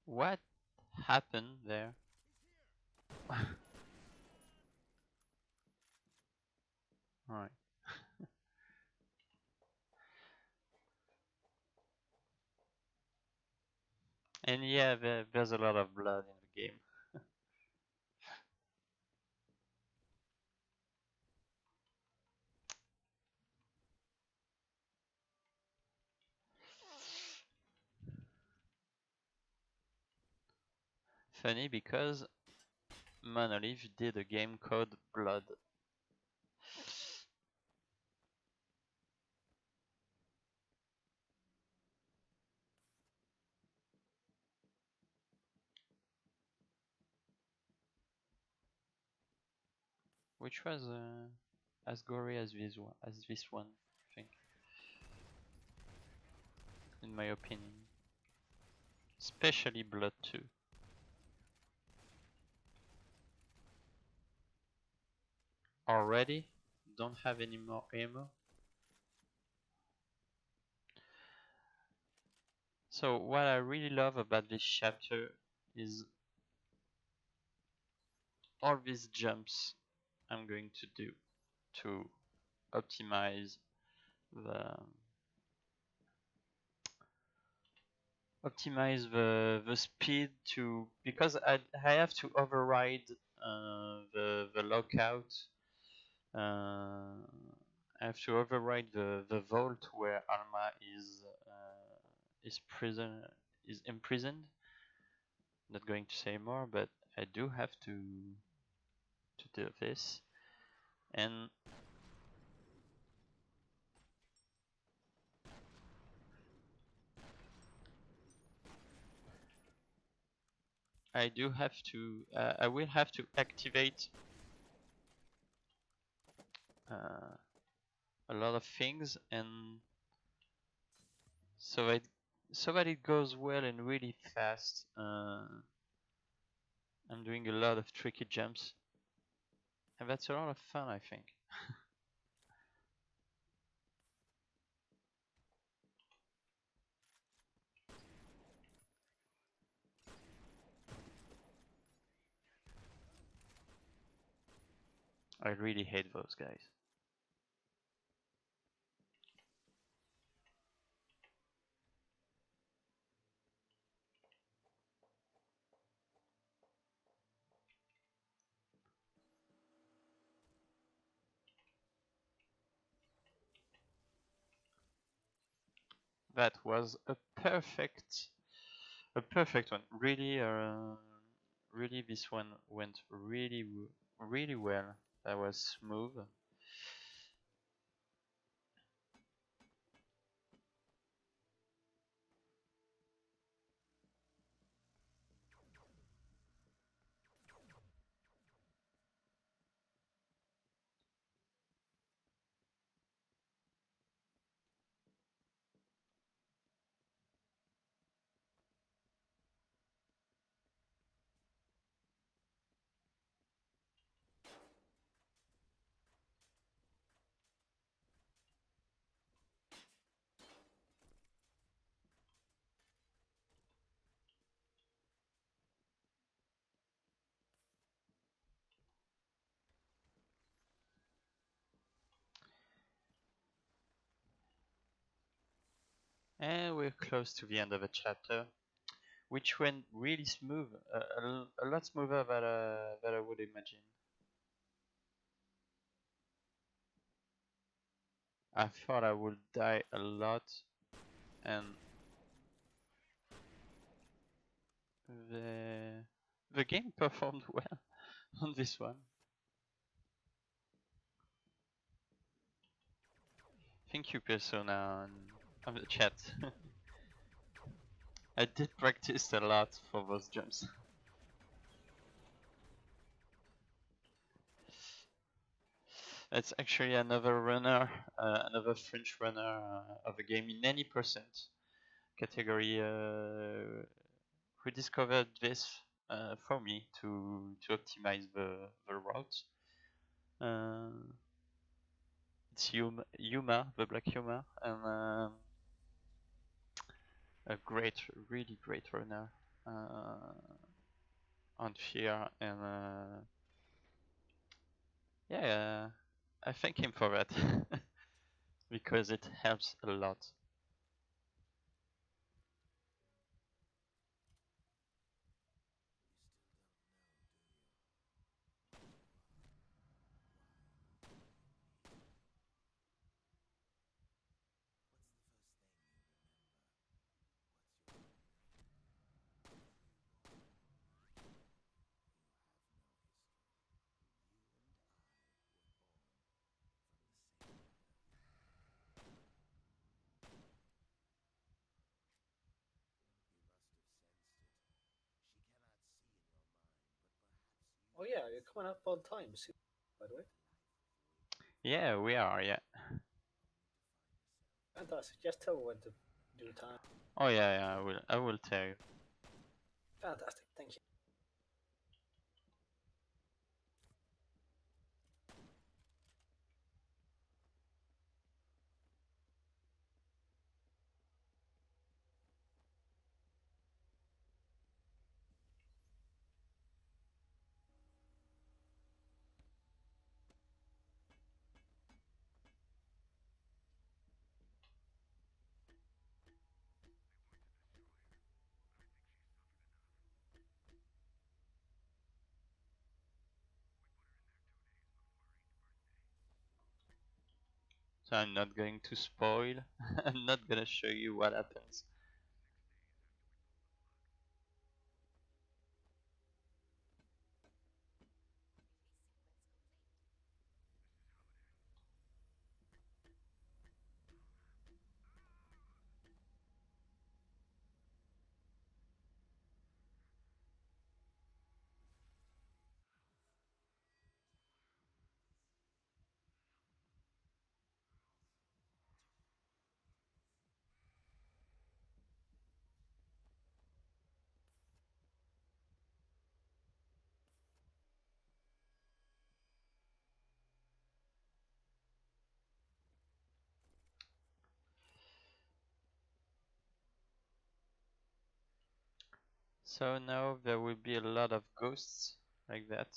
What happened there? Alright. And yeah, there's a lot of blood in the game. Funny because Monolith did a game called Blood. Which was as gory as this one, I think, in my opinion. Especially Blood 2. Already? Don't have any more ammo? So what I really love about this chapter is all these jumps I'm going to do to optimize the the speed to, because I have to override the lockout. I have to override the vault where Alma is prison is imprisoned. Not going to say more, but I do have to do this, and I do have to. I will have to activate a lot of things, and so that it goes well and really fast. I'm doing a lot of tricky jumps, and that's a lot of fun, I think. I really hate those guys. That was a perfect one. Really, really, this one went really well. That was smooth. And we're close to the end of the chapter, which went really smooth, a lot smoother than I would imagine. I thought I would die a lot, and the game performed well on this one. Thank you, Persona, on the chat. I did practice a lot for those jumps. It's actually another runner, another French runner of the game in any percent category who discovered this for me to optimize the route. It's Yuma, the Black Yuma, and a great, really great runner on F.E.A.R, and yeah, I thank him for that because it helps a lot. Oh yeah, you're coming up on time soon, by the way. Yeah, we are, yeah. Fantastic. Just tell me when to do time. Oh yeah, I will tell you. Fantastic. Thank you. So I'm not going to spoil. I'm not gonna show you what happens. So now there will be a lot of ghosts like that.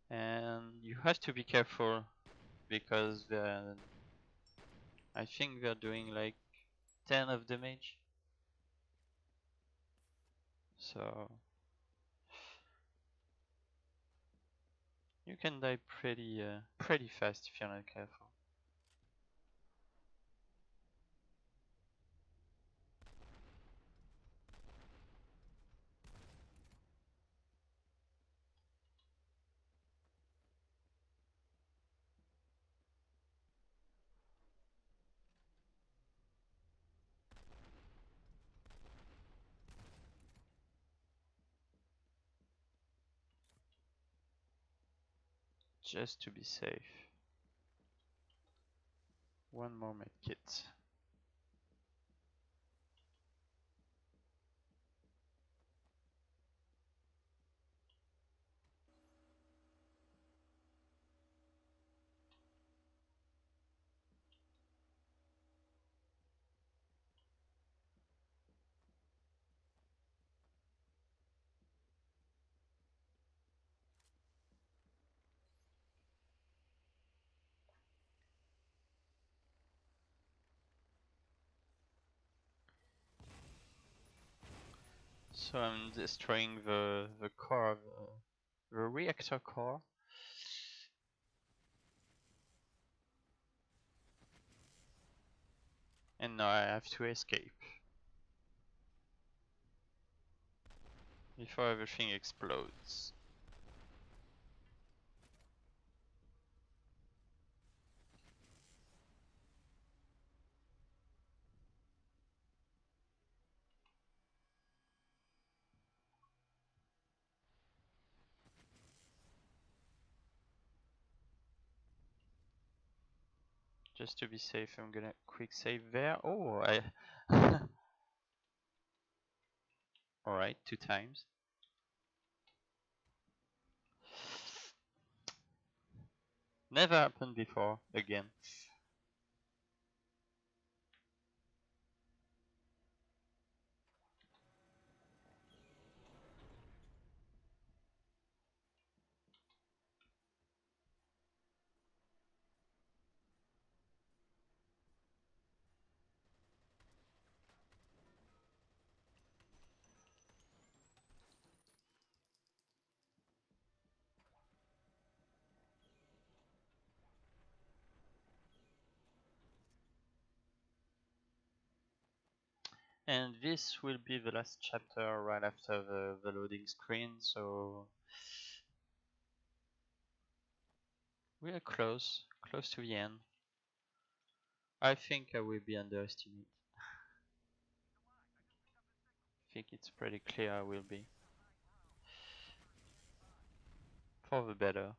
And you have to be careful because I think they're doing like 10 of damage. So you can die pretty fast if you're not careful. Just to be safe. One more medkit. So I'm destroying the core of the reactor core. And now I have to escape before everything explodes. Just to be safe, I'm gonna quick save there. Oh, I... Alright, 2 times. Never happened before, again. And this will be the last chapter right after the loading screen, so... We are close to the end. I think I will be underestimated. I think it's pretty clear I will be. For the better.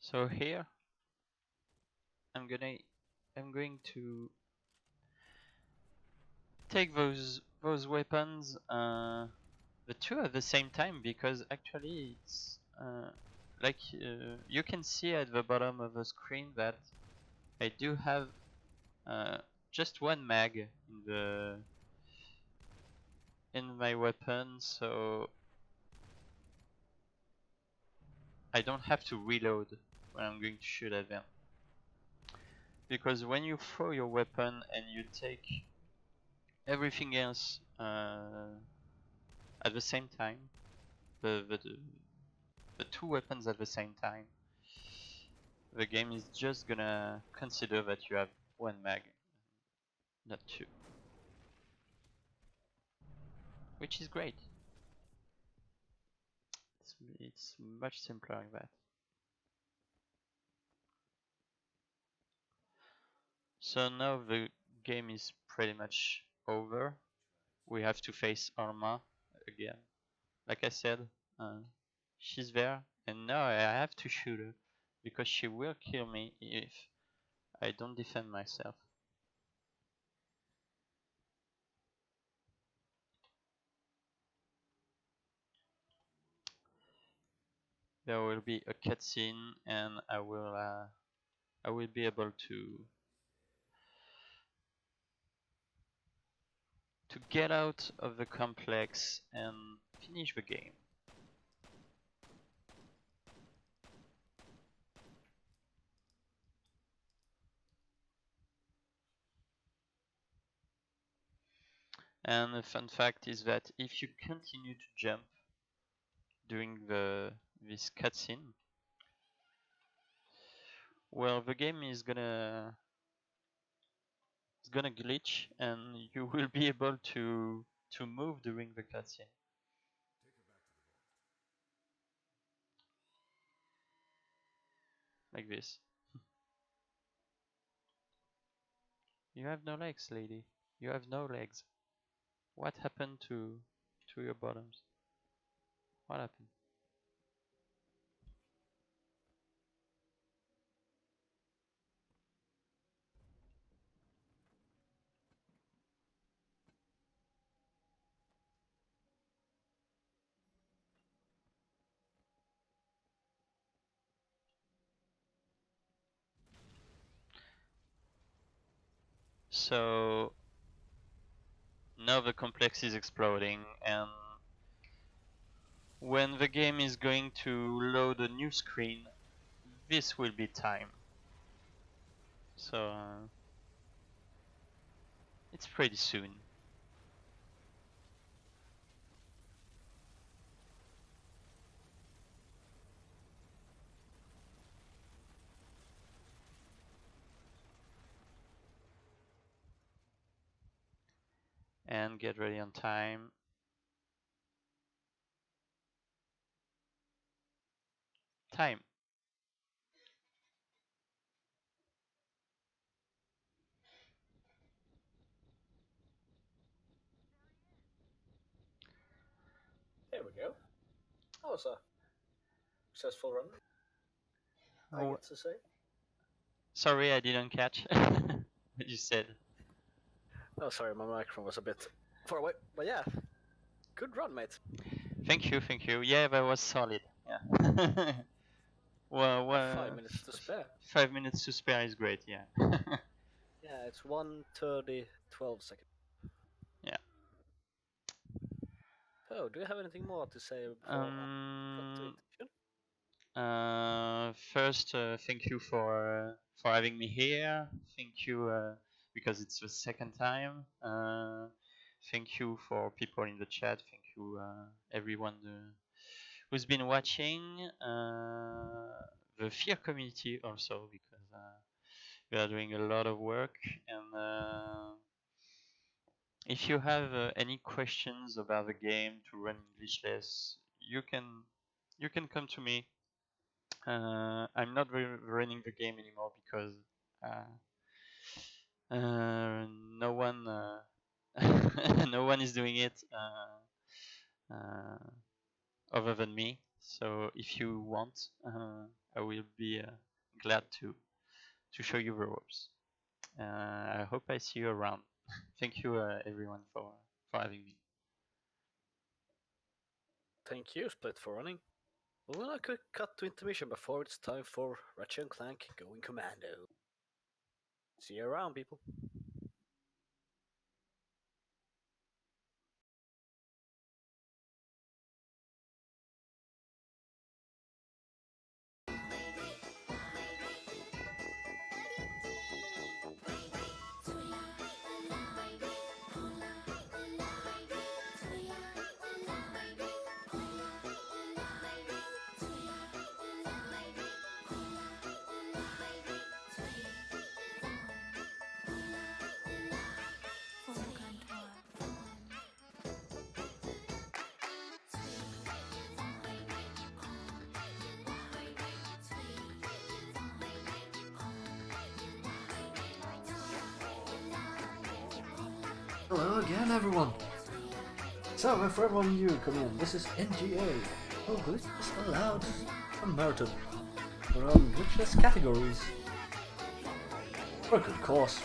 So here I'm going to take those weapons, the two at the same time, because actually it's like you can see at the bottom of the screen that I do have just one mag in my weapon, so I don't have to reload when I'm going to shoot at them. Because when you throw your weapon and you take everything else at the same time, the 2 weapons at the same time, the game is just gonna consider that you have 1 mag, not 2. Which is great. It's much simpler like that. So now the game is pretty much over. We have to face Arma again. Like I said, she's there, and now I have to shoot her, because she will kill me if I don't defend myself. There will be a cutscene, and I will be able to get out of the complex and finish the game. And the fun fact is that if you continue to jump during this cutscene, well, the game is gonna glitch, and you will be able to to move during the cutscene. Like this. You have no legs, lady. You have no legs. What happened to your bottoms? What happened? So now the complex is exploding, and when the game is going to load a new screen, this will be time. So it's pretty soon. And get ready on time. Time. There we go. That was a successful run, I Oh, get to say. sorry, I didn't catch what you said. Oh, sorry, my microphone was a bit far away. But yeah, good run, mate. Thank you, thank you. Yeah, that was solid. Yeah. Well, 5 minutes to spare. 5 minutes to spare is great. Yeah. Yeah, it's 1:30, 12 seconds. Yeah. Oh, do you have anything more to say before I cut to it? First, thank you for having me here. Thank you because it's the second time. Thank you for people in the chat. Thank you everyone who's been watching. The F.E.A.R community also, because we are doing a lot of work. And if you have any questions about the game to run Glitchless, you can come to me. I'm not running the game anymore because no one no one is doing it other than me. So if you want, I will be glad to show you the ropes. I hope I see you around. Thank you everyone for having me. Thank you, Split, for running. We'll now quick cut to intermission before it's time for Ratchet and Clank going commando. See you around, people. Hello again, everyone. So, for everyone new coming in, this is NGA. Oh, Glitchless allowed American. We're on Glitchless categories. For a good cause.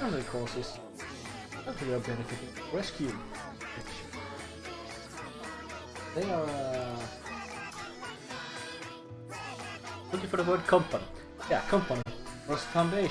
And the causes. And we are benefiting Rescue. They are looking for the word company. Yeah, company. First foundation.